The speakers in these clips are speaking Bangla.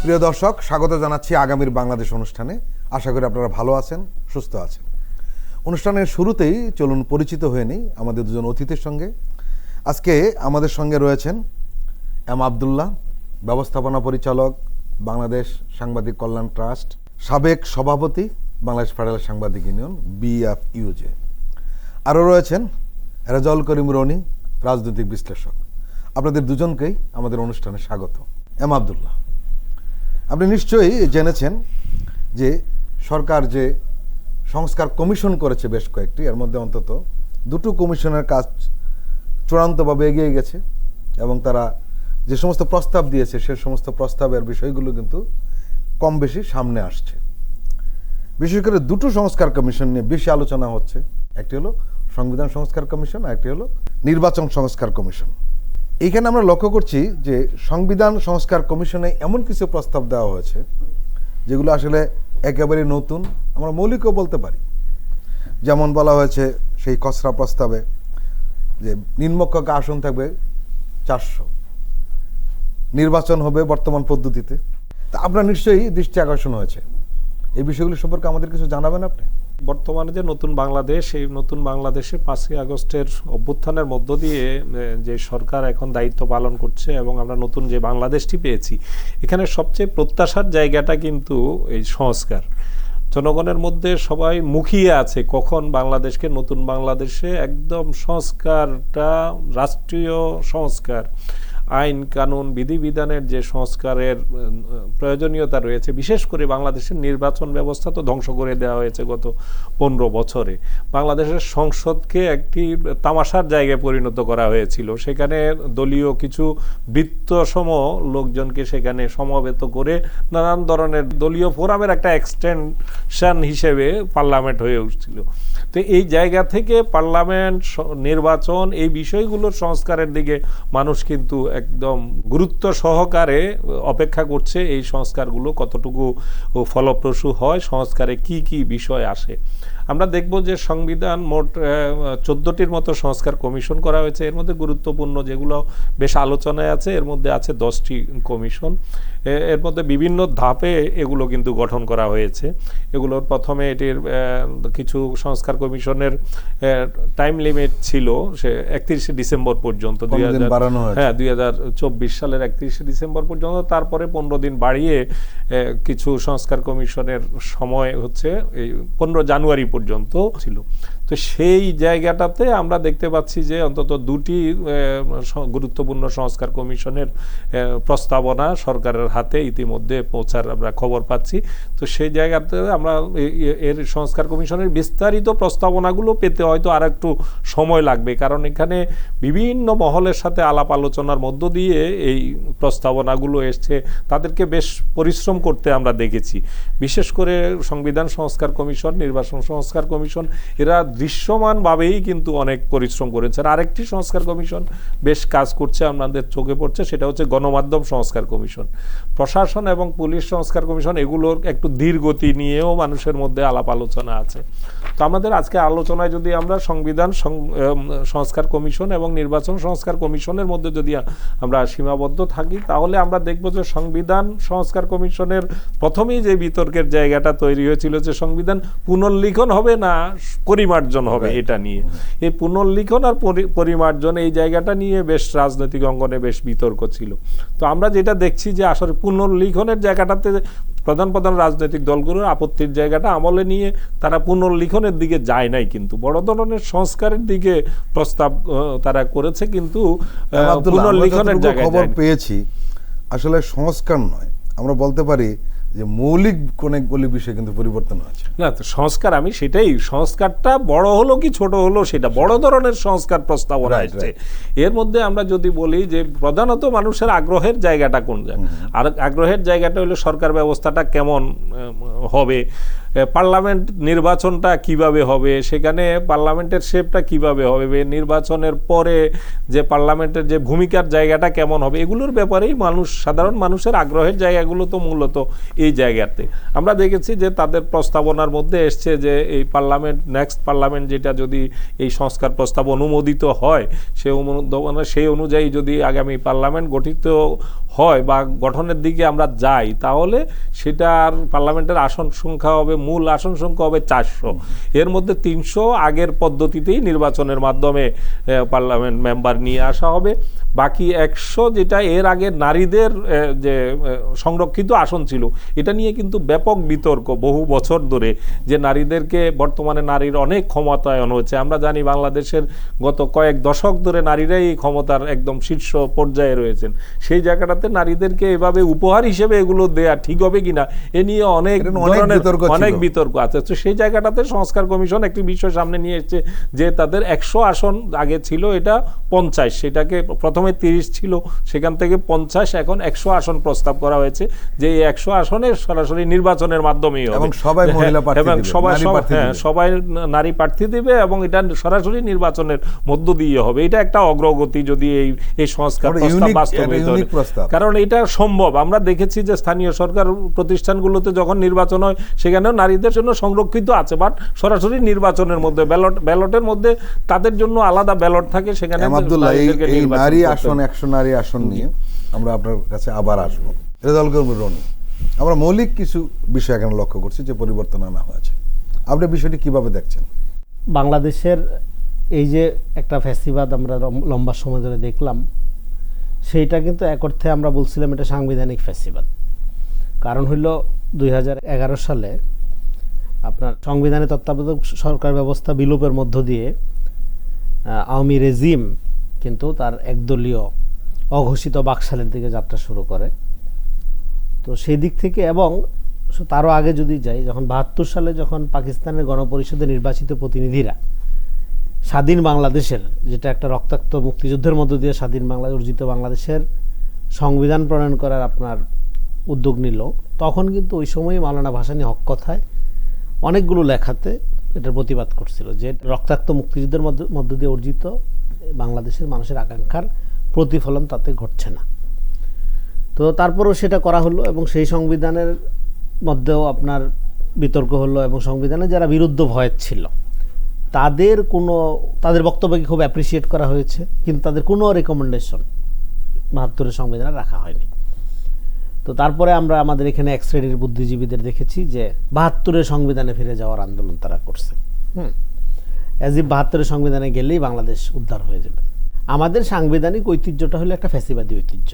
প্রিয় দর্শক, স্বাগত জানাচ্ছি আগামীর বাংলাদেশ অনুষ্ঠানে। আশা করি আপনারা ভালো আছেন, সুস্থ আছেন। অনুষ্ঠানের শুরুতেই চলুন পরিচিত হয়ে নিই আমাদের দুজন অতিথির সঙ্গে। আজকে আমাদের সঙ্গে রয়েছেন এম আবদুল্লাহ, ব্যবস্থাপনা পরিচালক, বাংলাদেশ সাংবাদিক কল্যাণ ট্রাস্ট, সাবেক সভাপতি বাংলাদেশ ফেডারেল সাংবাদিক ইউনিয়ন BFUJ। আরও রয়েছেন রেজাউল করিম রনি, রাজনৈতিক বিশ্লেষক। আপনাদের দুজনকেই আমাদের অনুষ্ঠানে স্বাগত। এম আবদুল্লাহ, আপনি নিশ্চয়ই জেনেছেন যে সরকার যে সংস্কার কমিশন করেছে বেশ কয়েকটি, এর মধ্যে অন্তত দুটো কমিশনের কাজ চূড়ান্তভাবে এগিয়ে গেছে এবং তারা যে সমস্ত প্রস্তাব দিয়েছে সে সমস্ত প্রস্তাবের বিষয়গুলো কিন্তু কম বেশি সামনে আসছে। বিশেষ করে দুটো সংস্কার কমিশন নিয়ে বেশি আলোচনা হচ্ছে। একটি হলো সংবিধান সংস্কার কমিশন, আর একটি হলো নির্বাচন সংস্কার কমিশন। এইখানে আমরা লক্ষ্য করছি যে সংবিধান সংস্কার কমিশনে এমন কিছু প্রস্তাব দেওয়া হয়েছে যেগুলো আসলে একেবারে নতুন, আমরা মৌলিকও বলতে পারি। যেমন বলা হয়েছে সেই খসড়া প্রস্তাবে যে নিম্নকক্ষ আসন থাকবে 400, নির্বাচন হবে বর্তমান পদ্ধতিতে। তা আপনার নিশ্চয়ই দৃষ্টি আকর্ষণ হয়েছে। এই বিষয়গুলি সম্পর্কে আমাদের কিছু জানাবেন আপনি? বর্তমানে যে নতুন বাংলাদেশ, এই নতুন বাংলাদেশে 5ই আগস্টের অভ্যুত্থানের মধ্য দিয়ে যে সরকার এখন দায়িত্ব পালন করছে এবং আমরা নতুন যে বাংলাদেশটি পেয়েছি, এখানে সবচেয়ে প্রত্যাশার জায়গাটা কিন্তু এই সংস্কার। জনগণের মধ্যে সবাই মুখিয়ে আছে কখন বাংলাদেশকে নতুন বাংলাদেশে একদম সংস্কারটা, রাষ্ট্রীয় সংস্কার, আইন কানুন বিধিবিধানের যে সংস্কারের প্রয়োজনীয়তা রয়েছে। বিশেষ করে বাংলাদেশের নির্বাচন ব্যবস্থা তো ধ্বংস করে দেওয়া হয়েছে গত 15 বছরে। বাংলাদেশের সংসদকে একটি তামাশার জায়গায় পরিণত করা হয়েছিল। সেখানে দলীয় কিছু বৃত্তসম লোকজনকে সেখানে সমবেত করে নানান ধরনের দলীয় ফোরামের একটা এক্সটেনশন হিসেবে পার্লামেন্ট হয়ে উঠছিল। তো এই জায়গা থেকে পার্লামেন্ট, নির্বাচন, এই বিষয়গুলোর সংস্কারের দিকে মানুষ কিন্তু একদম গুরুত্ব সহকারে অপেক্ষা করছে। এই সংস্কারগুলো কতটুকু ফলপ্রসূ হয়, সংস্কারে কি কি বিষয় আসে। আমরা দেখব যে সংবিধান মোট 14টির মতো সংস্কার কমিশন করা হয়েছে। এর মধ্যে গুরুত্বপূর্ণ যেগুলো বেশ আলোচনায় আছে, এর মধ্যে আছে 10টি কমিশন। এর মধ্যে বিভিন্ন ধাপে এগুলো কিন্তু গঠন করা হয়েছে। এগুলোর প্রথমে এটির কিছু সংস্কার কমিশনের টাইম লিমিট ছিল সে 31শে ডিসেম্বর পর্যন্ত, 2024 সালের 31শে ডিসেম্বর পর্যন্ত। তারপরে 15 দিন বাড়িয়ে কিছু সংস্কার কমিশনের সময় হচ্ছে এই 15 জানুয়ারি পর্যন্ত ছিল। তো সেই জায়গাটাতে আমরা দেখতে পাচ্ছি যে অন্তত 2টি গুরুত্বপূর্ণ সংস্কার কমিশনের প্রস্তাবনা সরকারের হাতে ইতিমধ্যে পৌঁছার আমরা খবর পাচ্ছি। তো সেই জায়গাতে আমরা এর সংস্কার কমিশনের বিস্তারিত প্রস্তাবনাগুলো পেতে হয়তো আর একটু সময় লাগবে, কারণ এখানে বিভিন্ন মহলের সাথে আলাপ আলোচনার মধ্য দিয়ে এই প্রস্তাবনাগুলো এসছে। তাদেরকে বেশ পরিশ্রম করতে আমরা দেখেছি। বিশেষ করে সংবিধান সংস্কার কমিশন, নির্বাচন সংস্কার কমিশন, এরা দৃশ্যমানভাবেই কিন্তু অনেক পরিশ্রম করেছে। আর আরেকটি সংস্কার কমিশন বেশ কাজ করছে, আমাদের চোখে পড়ছে, সেটা হচ্ছে গণমাধ্যম সংস্কার কমিশন। প্রশাসন এবং পুলিশ সংস্কার কমিশন, এগুলোর একটু ধীর গতি নিয়েও মানুষের মধ্যে আলাপ আলোচনা আছে। তো আমাদের আজকে আলোচনায় যদি আমরা সংবিধান সংস্কার কমিশন এবং নির্বাচন সংস্কার কমিশনের মধ্যে যদি আমরা সীমাবদ্ধ থাকি, তাহলে আমরা দেখব যে সংবিধান সংস্কার কমিশনের প্রথমেই যে বিতর্কের জায়গাটা তৈরি হয়েছিল যে সংবিধান পুনর্লিখন হবে না পরিমার্জন হবে, এটা নিয়ে। এই পুনর্লিখন আর পরিমার্জন, এই জায়গাটা নিয়ে বেশ রাজনৈতিক অঙ্গনে বেশ বিতর্ক ছিল। তো আমরা যেটা দেখছি যে আসলে পুনর্লিখনের জায়গাটাতে প্রধান প্রধান রাজনৈতিক দলগুলোর আপত্তির জায়গাটা আমলে নিয়ে তারা পুনর্লিখনের দিকে যায় নাই, কিন্তু বড় ধরনের সংস্কারের দিকে প্রস্তাব তারা করেছে, কিন্তু পুনর্লিখনের জায়গায় খবর পেয়েছি আসলে সংস্কার নয়, আমরা বলতে পারি যে মৌলিক অনেকগুলি বিষয় কিন্তু পরিবর্তন হয়েছে। না, তো সংস্কার, আমি সেটাই, সংস্কারটা বড় হলো কি ছোট হলো সেটা বড় ধরনের সংস্কার প্রস্তাবনা আসছে। এর মধ্যে আমরা যদি বলি যে প্রধানত মানুষের আগ্রহের জায়গাটা কোন জায়গা, আর আগ্রহের জায়গাটা হলো সরকার ব্যবস্থাটা কেমন হবে, পার্লামেন্ট নির্বাচনটা কিভাবে হবে, সেখানে পার্লামেন্টের শেপটা কিভাবে হবে, নির্বাচনের পরে যে পার্লামেন্টের যে ভূমিকার জায়গাটা কেমন হবে, এগুলোর ব্যাপারেই সাধারণ মানুষের আগ্রহের জায়গাগুলো তো মূলত এই জায়গাতে। আমরা দেখেছি যে তাদের প্রস্তাবনার মধ্যে এসছে যে এই নেক্সট পার্লামেন্ট যেটা যদি এই সংস্কার প্রস্তাব অনুমোদিত হয়, সেই অনুযায়ী যদি আগামী পার্লামেন্ট গঠিত হয় বা গঠনের দিকে আমরা যাই, তাহলে সেটার পার্লামেন্টের আসন সংখ্যা হবে, মূল আসন সংখ্যা হবে 400। এর মধ্যে 300 আগের পদ্ধতিতেই নির্বাচনের মাধ্যমে পার্লামেন্ট মেম্বার নিয়ে আসা হবে। বাকি 100 যেটা এর আগে নারীদের যে সংরক্ষিত আসন ছিল, এটা নিয়ে কিন্তু ব্যাপক বিতর্ক বহু বছর ধরে, যে নারীদেরকে বর্তমানে নারীর অনেক ক্ষমতায়ন হচ্ছে। আমরা জানি বাংলাদেশের গত কয়েক দশক ধরে নারীরাই ক্ষমতার একদম শীর্ষ পর্যায়ে রয়েছেন। সেই জায়গাটাতে নারীদেরকে এভাবে উপহার হিসেবে এগুলো দেয়া ঠিক হবে কিনা, এ নিয়ে অনেক বিতর্ক আছে। তো সেই জায়গাটাতে সংস্কার কমিশন একটি বিষয় সামনে নিয়ে এসেছে যে তাদের 100 আসন আগে ছিল, এটা 50, সেটাকে প্রথমে 30 ছিল, সেখান থেকে 50, এখন 100 আসন প্রস্তাব করা হয়েছে, যে এই 100 আসনে সরাসরি নির্বাচনের মাধ্যমেই হবে, এবং সবাই মহিলা প্রার্থী দিবে, সবাই নারী প্রার্থী দিবে, এবং এটা সরাসরি নির্বাচনের মধ্য দিয়ে হবে। এটা একটা অগ্রগতি যদি এই সংস্কার প্রস্তাব বাস্তবায়িত হয়, কারণ এটা সম্ভব। আমরা দেখেছি যে স্থানীয় সরকার প্রতিষ্ঠানগুলোতে যখন নির্বাচন হয়, সেখানেও নারীদের জন্য সংরক্ষিত আছে, বাট সরাসরি নির্বাচনের মধ্যে ব্যালটের মধ্যে তাদের জন্য আলাদা ব্যালট থাকে, সেখানে নারী আসন 100 নারী আসন নিয়ে আমরা আপনার কাছে আবার আসবো। রেজাউল করিম রনি, আমরা মৌলিক কিছু বিষয় এখানে লক্ষ্য করছি যে পরিবর্তন আনা হয়েছে, আপনি বিষয়টি কিভাবে দেখছেন? বাংলাদেশের এই যে একটা ফ্যাসিবাদ আমরা লম্বা সময় ধরে দেখলাম, সেইটা কিন্তু এক অর্থে আমরা বলছিলাম এটা সাংবিধানিক ফ্যাসিবাদ। কারণ হইল 2011 সালে আপনার সংবিধানে তত্ত্বাবধায়ক সরকার ব্যবস্থা বিলোপের মধ্য দিয়ে আওয়ামী রেজিম কিন্তু তার একদলীয় অঘোষিত বাকশালের দিকে যাত্রা শুরু করে। তো সেই দিক থেকে, এবং তারও আগে যদি যাই, যখন 72 সালে যখন পাকিস্তানের গণপরিষদে নির্বাচিত প্রতিনিধিরা স্বাধীন বাংলাদেশের, যেটা একটা রক্তাক্ত মুক্তিযুদ্ধের মধ্য দিয়ে স্বাধীন বাংলাদেশ অর্জিত বাংলাদেশের সংবিধান প্রণয়ন করার আপনার উদ্যোগ নিল, তখন কিন্তু ওই সময়ই মাওলানা ভাসানী হক কথায় অনেকগুলো লেখাতে এটার প্রতিবাদ করছিল যে রক্তাক্ত মুক্তিযুদ্ধের মধ্য দিয়ে অর্জিত বাংলাদেশের মানুষের আকাঙ্ক্ষার প্রতিফলন তাতে ঘটছে না। তো তারপরও সেটা করা হলো, এবং সেই সংবিধানের মধ্যেও আপনার বিতর্ক হলো, এবং সংবিধানে যারা বিরুদ্ধ ভয়েস ছিল তাদের বক্তব্যকে খুব অ্যাপ্রিসিয়েট করা হয়েছে, কিন্তু তাদের কোনো রেকমেন্ডেশন 72-এর সংবিধানে রাখা হয়নি। তো তারপরে আমরা আমাদের এখানে এক শ্রেণীর বুদ্ধিজীবীদের দেখেছি যে 72-এর সংবিধানে ফিরে যাওয়ার আন্দোলন তারা করছে। অ্যাজ ইফ 72-এর সংবিধানে গেলেই বাংলাদেশ উদ্ধার হয়ে যাবে। আমাদের সাংবিধানিক ঐতিহ্যটা হলো একটা ফ্যাসিবাদী ঐতিহ্য,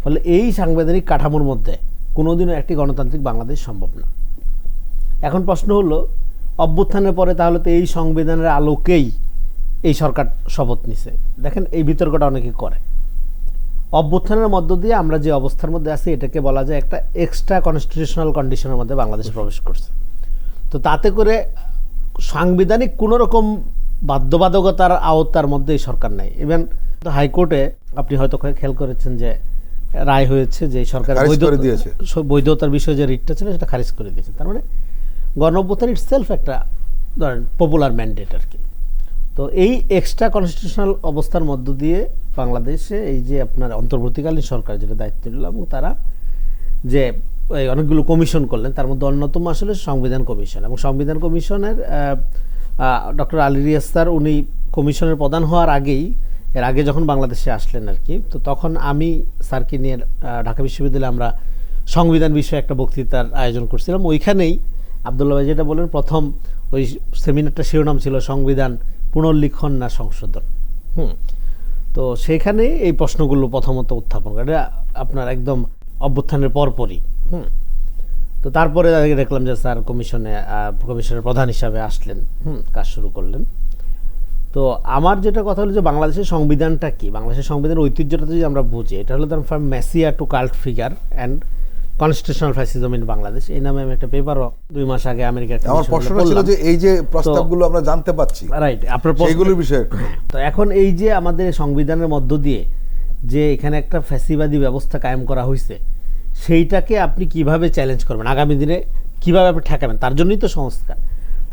ফলে এই সাংবিধানিক কাঠামোর মধ্যে কোনোদিনও একটি গণতান্ত্রিক বাংলাদেশ সম্ভব না। এখন প্রশ্ন হলো, অভ্যুত্থানের পরে তাহলে তো এই সংবিধানের আলোকেই এই সরকার শপথ নিছে। দেখেন, এই বিতর্কটা অনেকে করে। অভ্যুত্থানের মধ্য দিয়ে আমরা যে অবস্থার মধ্যে আছি, এটাকে বলা যায় একটা এক্সট্রা কনস্টিটিউশনাল কন্ডিশনের মধ্যে বাংলাদেশ প্রবেশ করছে। তো তাতে করে সাংবিধানিক কোনো রকম বাধ্যবাধকতার আওতার মধ্যে এই সরকার নাই। ইভেন হাইকোর্টে আপনি হয়তো খেয়াল করেছেন যে রায় হয়েছে যে সরকার বৈধতার বিষয়ে যে রিটটা ছিল সেটা খারিজ করে দিয়েছে। তার মানে গণঅভ্যুত্থান ইটসেলফ একটা ধরেন পপুলার ম্যান্ডেট আর কি। তো এই এক্সট্রা কনস্টিটিউশনাল অবস্থার মধ্য দিয়ে বাংলাদেশে এই যে আপনার অন্তর্বর্তীকালীন সরকার যেটা দায়িত্ব নিল, এবং তারা যে অনেকগুলো কমিশন করলেন, তার মধ্যে অন্যতম আসলে সংবিধান কমিশন। এবং সংবিধান কমিশনের ডক্টর আলী রিয়াজ স্যার, উনি কমিশনের প্রধান হওয়ার আগেই, এর আগে যখন বাংলাদেশে আসলেন আর কি, তো তখন আমি স্যারকে নিয়ে ঢাকা বিশ্ববিদ্যালয়ে আমরা সংবিধান বিষয়ে একটা বক্তৃতার আয়োজন করছিলাম। ওইখানেই আব্দুল্লাহ ভাই যেটা বলেন, প্রথম ওই সেমিনারটা শিরোনাম ছিল সংবিধান পুনর্লিখন না সংশোধন। তো সেখানে এই প্রশ্নগুলো প্রথমত উত্থাপন করে, এটা আপনার একদম অভ্যুত্থানের পরপরই। তো তারপরে দেখলাম যে স্যার কমিশনের প্রধান হিসাবে আসলেন, কাজ শুরু করলেন। তো আমার যেটা কথা হলো যে বাংলাদেশের সংবিধানটা কি, বাংলাদেশের সংবিধানের ঐতিহ্যটা যদি আমরা বুঝি, এটা হলো ধরুন from messiah to cult figure and constitutional fascism in Bangladesh, এই নামে আমি একটা পেপারও 2 মাস আগে আমেরিকার আমার প্রশ্নটা ছিল যে এই যে প্রস্তাবগুলো আমরা জানতে পাচ্ছি, রাইট, আপনার এইগুলোর বিষয়ে। তো এখন এই যে আমাদের সংবিধানের মধ্য দিয়ে যে এখানে একটা ফ্যাসিবাদী ব্যবস্থা কায়েম করা হয়েছে, সেইটাকে আপনি কিভাবে চ্যালেঞ্জ করবেন, আগামী দিনে কিভাবে আপনি ঠেকাবেন, তার জন্যই তো সংস্কার।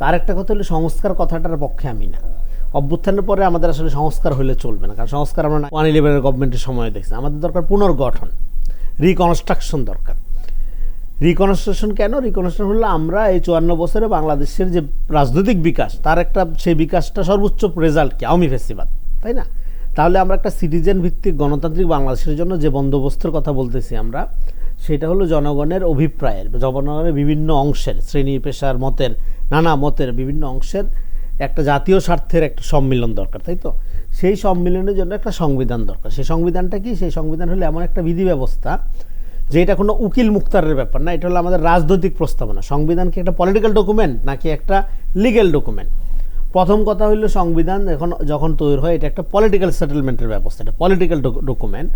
তার একটা কথা হলো সংস্কার কথাটার পক্ষে আমি না। অভ্যুত্থানের পরে আমাদের আসলে সংস্কার হলে চলবে না, কারণ সংস্কার আমরা 1/11 গভর্নমেন্টের সময় দেখছি। আমাদের দরকার পুনর্গঠন, রিকনস্ট্রাকশন দরকার। রিকনস্ট্রাকশন কেন? রিকনস্ট্রাকশন হলো আমরা এই 54 বছরে বাংলাদেশের যে রাজনৈতিক বিকাশ, তার একটা সেই বিকাশটা সর্বোচ্চ রেজাল্ট কি? আওয়ামী ফেসিবাদ, তাই না? তাহলে আমরা একটা সিটিজেন ভিত্তিক গণতান্ত্রিক বাংলাদেশের জন্য যে বন্দোবস্তের কথা বলতেছি আমরা, সেটা হলো জনগণের অভিপ্রায়ের, জনগণের বিভিন্ন অংশের, শ্রেণী পেশার মতের, নানা মতের বিভিন্ন অংশের একটা জাতীয় স্বার্থের একটা সম্মিলন দরকার, তাই তো? সেই সম্মিলনের জন্য একটা সংবিধান দরকার। সেই সংবিধানটা কি? সেই সংবিধান হলো এমন একটা বিধি ব্যবস্থা যে এটা কোনো উকিল মুক্তারের ব্যাপার না, এটা হলো আমাদের রাজনৈতিক প্রস্তাবনা। সংবিধান কি একটা পলিটিক্যাল ডকুমেন্ট নাকি একটা লিগ্যাল ডকুমেন্ট? প্রথম কথা হইলো সংবিধান যখন তৈরি হয় এটা একটা পলিটিক্যাল সেটেলমেন্টের ব্যবস্থা, এটা পলিটিক্যাল ডকুমেন্ট।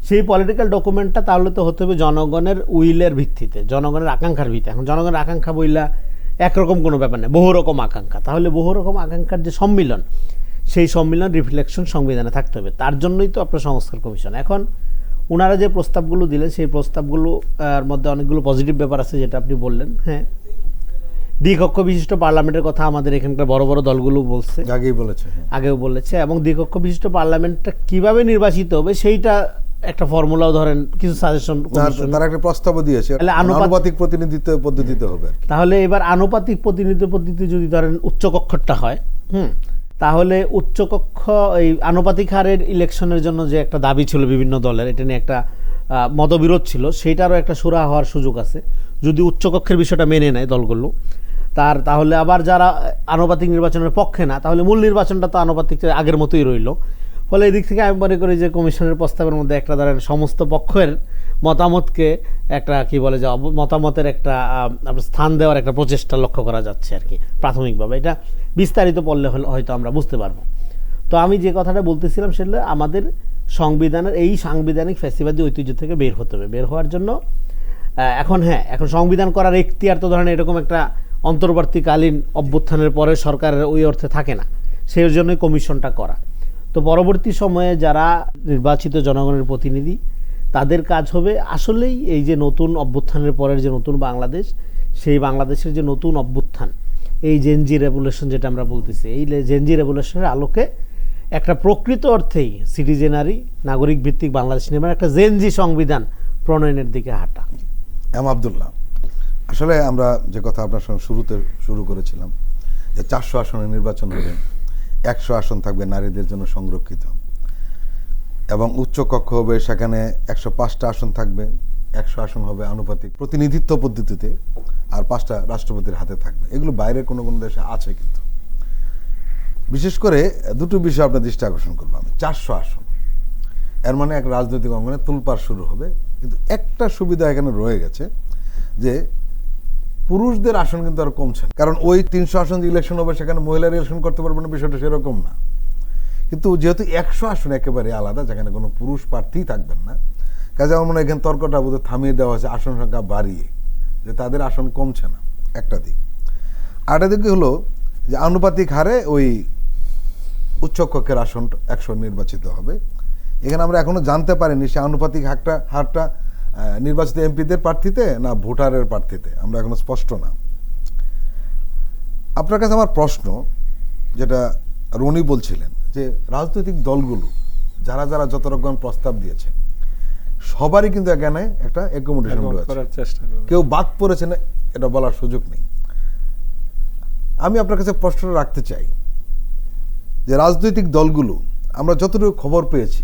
সেই পলিটিক্যাল ডকুমেন্টটা তাহলে তো হতে হবে জনগণের উইলের ভিত্তিতে, জনগণের আকাঙ্ক্ষার ভিত্তিতে। এখন জনগণের আকাঙ্ক্ষা বইলা একরকম কোনো ব্যাপার নেই, বহু রকম আকাঙ্ক্ষা। তাহলে বহু রকম আকাঙ্ক্ষার যে সম্মিলন, সেই সম্মিলন রিফ্লেকশন সংবিধানে থাকতে হবে। তার জন্যই তো আপনার সংস্কার কমিশন। এখন ওনারা যে প্রস্তাবগুলো দিলেন সেই প্রস্তাবগুলোর মধ্যে অনেকগুলো পজিটিভ ব্যাপার আছে, যেটা আপনি বললেন। হ্যাঁ, দ্বিকক্ষ বিশিষ্ট পার্লামেন্টের কথা আমাদের এখানকার বড় বড় দলগুলো বলছে, আগেও বলেছে। এবং দ্বিকক্ষ বিশিষ্ট পার্লামেন্টটা কিভাবে নির্বাচিত হবে সেইটা একটা ফর্মুলাও ধরেন কিছু সাজেশন, তারা একটা প্রস্তাবও দিয়েছে, আনুপাতিক প্রতিনিধিত্ব পদ্ধতিতে হবে। তাহলে এবার আনুপাতিক প্রতিনিধিত্ব পদ্ধতি যদি ধরেন উচ্চকক্ষটা হয়, তাহলে উচ্চকক্ষ এই আনুপাতিক হারের ইলেকশনের জন্য যে একটা দাবি ছিল বিভিন্ন দলের, এটা নিয়ে একটা মতবিরোধ ছিল, সেইটারও একটা সুরাহা হওয়ার সুযোগ আছে যদি উচ্চকক্ষের বিষয়টা মেনে নেয় দলগুলো। তাহলে আবার যারা আনুপাতিক নির্বাচনের পক্ষে না, তাহলে মূল নির্বাচনটা তো আনুপাতিক আগের মতোই রইল। ফলে এদিক থেকে আমি মনে করি যে কমিশনের প্রস্তাবের মধ্যে একটা ধরেন সমস্ত পক্ষের মতামতকে একটা কি বলে যে মতামতের একটা স্থান দেওয়ার একটা প্রচেষ্টা লক্ষ্য করা যাচ্ছে আর কি প্রাথমিকভাবে। এটা বিস্তারিত পড়লে হয়তো আমরা বুঝতে পারবো। তো আমি যে কথাটা বলতেছিলাম সেটা আমাদের সংবিধানের এই সাংবিধানিক ফ্যাসিবাদী ঐতিহ্য থেকে বের হতে হবে। বের হওয়ার জন্য এখন সংবিধান করার এখতিয়ার তো ধরেন এরকম একটা অন্তর্বর্তীকালীন অভ্যুত্থানের পরে সরকারের ওই অর্থে থাকে না, সেই জন্যই কমিশনটা করা। তো পরবর্তী সময়ে যারা নির্বাচিত জনগণের প্রতিনিধি, তাদের কাজ হবে আসলেই এই যে নতুন অভ্যুত্থানের পরের যে নতুন বাংলাদেশ, সেই বাংলাদেশের যে নতুন অভ্যুত্থান, এই জেনজি রেভলিউশন যেটা আমরা বলতেছি, এই জেনজি রেভলিউশনের আলোকে একটা প্রকৃত অর্থেই সিটিজেনারি নাগরিক ভিত্তিক বাংলাদেশ নির্মাণ, একটা জেনজি সংবিধান প্রণয়নের দিকে হাঁটা। আব্দুল্লাহ, আসলে আমরা যে কথা আপনার সঙ্গে শুরুতে শুরু করেছিলাম যে 400 আসনে নির্বাচন হবে, 100 আসন থাকবে নারীদের জন্য সংরক্ষিত, এবং উচ্চ কক্ষ হবে, সেখানে 105টা আসন থাকবে, 100 আসন হবে আনুপাতিক প্রতিনিধিত্ব পদ্ধতিতে, আর 5টা রাষ্ট্রপতির হাতে থাকবে। এগুলো বাইরের কোনো কোনো দেশে আছে, কিন্তু বিশেষ করে দুটো বিষয় আপনার দৃষ্টি আকর্ষণ করবো আমি। 400 আসন, এর মানে এক রাজনৈতিক অঙ্গনে তুলপাড় শুরু হবে। কিন্তু একটা সুবিধা এখানে রয়ে গেছে যে পুরুষদের আসন কিন্তু আর কমছে না, কারণ ওই 300 আসন যে ইলেকশন হবে সেখানে মহিলারা ইলেকশন করতে পারবে না, বিষয়টা সেরকম না। কিন্তু যেহেতু 100 আসন একেবারে আলাদা, যেখানে কোনো পুরুষ প্রার্থী থাকবেন না, কাজে আমার মনে হয় এখানে তর্কটা বোধহয় থামিয়ে দেওয়া হয়েছে আসন সংখ্যা বাড়িয়ে, যে তাদের আসন কমছে না, একটা দিক। আরেকটা দিক হলো যে আনুপাতিক হারে ওই উচ্চকক্ষের আসন 100 নির্বাচিত হবে। এখানে আমরা এখনো জানতে পারিনি সে আনুপাতিক হারটা নির্বাচিত এমপিদের প্রার্থীতে না ভোটারের প্রার্থীতে, আমরা এখনো স্পষ্ট না। আপনার কাছে আমার প্রশ্ন, যেটা রনি বলছিলেন, যে রাজনৈতিক দলগুলো যারা যারা যত রকম প্রস্তাব দিয়েছে সবারই কিন্তু এখানে একটা অ্যাকোমোডেশন রয়েছে, কেউ বাদ পড়েছে না এটা বলার সুযোগ নেই। আমি আপনার কাছে প্রশ্নটা রাখতে চাই যে রাজনৈতিক দলগুলো আমরা যতটুকু খবর পেয়েছি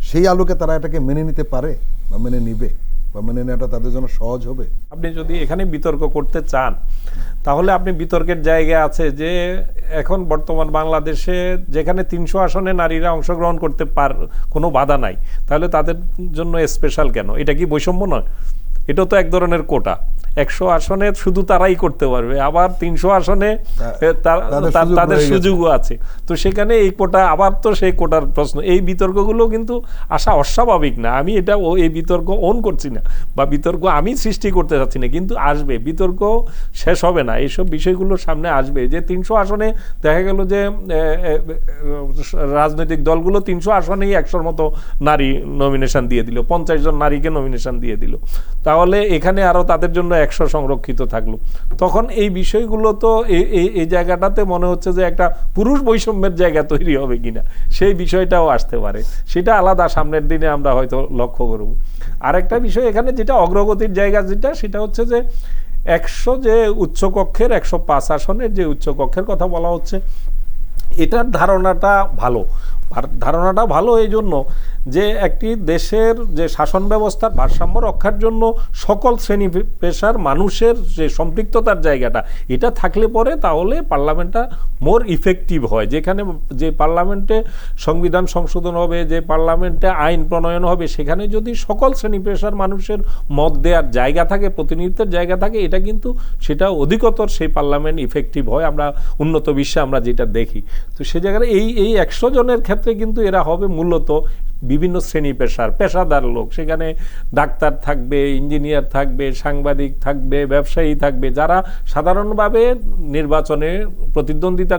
সেই আলোকে তারা এটাকে মেনে নিতে পারে বা মেনে নিবে, বা মেনে নেওয়াটা তাদের জন্য সহজ হবে? আপনি যদি এখানে বিতর্ক করতে চান তাহলে আপনি বিতর্কের জায়গা আছে যে এখন বর্তমান বাংলাদেশে যেখানে 300 আসনে নারীরা অংশগ্রহণ করতে কোনো বাধা নাই, তাহলে তাদের জন্য স্পেশাল কেন? এটা কি বৈষম্য নয়? এটা তো এক ধরনের কোটা। 100 আসনে শুধু তারাই করতে পারবে, আবার 300 আসনে তাদের সুযোগও আছে। তো সেখানে এই কোটা, আবার তো সেই কোটার প্রশ্ন, এই বিতর্কগুলো কিন্তু আসা অস্বাভাবিক না। আমি এটা এই বিতর্ক অন করছি না, বা বিতর্ক আমি সৃষ্টি করতে চাচ্ছি না, কিন্তু আসবে, বিতর্ক শেষ হবে না, এইসব বিষয়গুলো সামনে আসবে। যে 300 আসনে দেখা গেল যে রাজনৈতিক দলগুলো 300 আসনেই 100-র মতো নারী নমিনেশন দিয়ে দিল, 50 জন নারীকে নমিনেশন দিয়ে দিল, তাহলে এখানে আরো তাদের জন্য 100 সংরক্ষিত থাকলো। তখন এই বিষয়গুলো তো এই জায়গাটাতে মনে হচ্ছে যে একটা পুরুষ বৈষম্যের জায়গা তৈরি হবে কিনা, সেই বিষয়টাও আসতে পারে। সেটা আলাদা, সামনের দিনে আমরা হয়তো লক্ষ্য করব। আরেকটা বিষয় এখানে যেটা অগ্রগতির জায়গা সেটা হচ্ছে যে 100 যে উচ্চকক্ষের 105 আসনের যে উচ্চকক্ষের কথা বলা হচ্ছে, এটার ধারণাটা ভালো। আর ধারণাটা ভালো এই জন্য যে একটি দেশের যে শাসন ব্যবস্থার ভারসাম্য রক্ষার জন্য সকল শ্রেণী পেশার মানুষের যে সম্পৃক্ততার জায়গাটা, এটা থাকলে পরে তাহলে পার্লামেন্টটা মোর ইফেক্টিভ হয়। যেখানে যে পার্লামেন্টে সংবিধান সংশোধন হবে, যে পার্লামেন্টে আইন প্রণয়ন হবে, সেখানে যদি সকল শ্রেণী পেশার মানুষের মত দেওয়ার জায়গা থাকে, প্রতিনিধিত্বের জায়গা থাকে, এটা কিন্তু সেটা অধিকতর সেই পার্লামেন্ট ইফেক্টিভ হয়। আমরা উন্নত বিশ্বে আমরা যেটা দেখি, তো সে জায়গায় এই 100 জনের ক্ষেত্রে কিন্তু এরা হবে মূলত বিভিন্ন শ্রেণী পেশাদার লোক। সেখানে ডাক্তার থাকবে, ইঞ্জিনিয়ার থাকবে, সাংবাদিক থাকবে, ব্যবসায়ী থাকবে, যারা সাধারণভাবে নির্বাচনে প্রতিদ্বন্দ্বিতা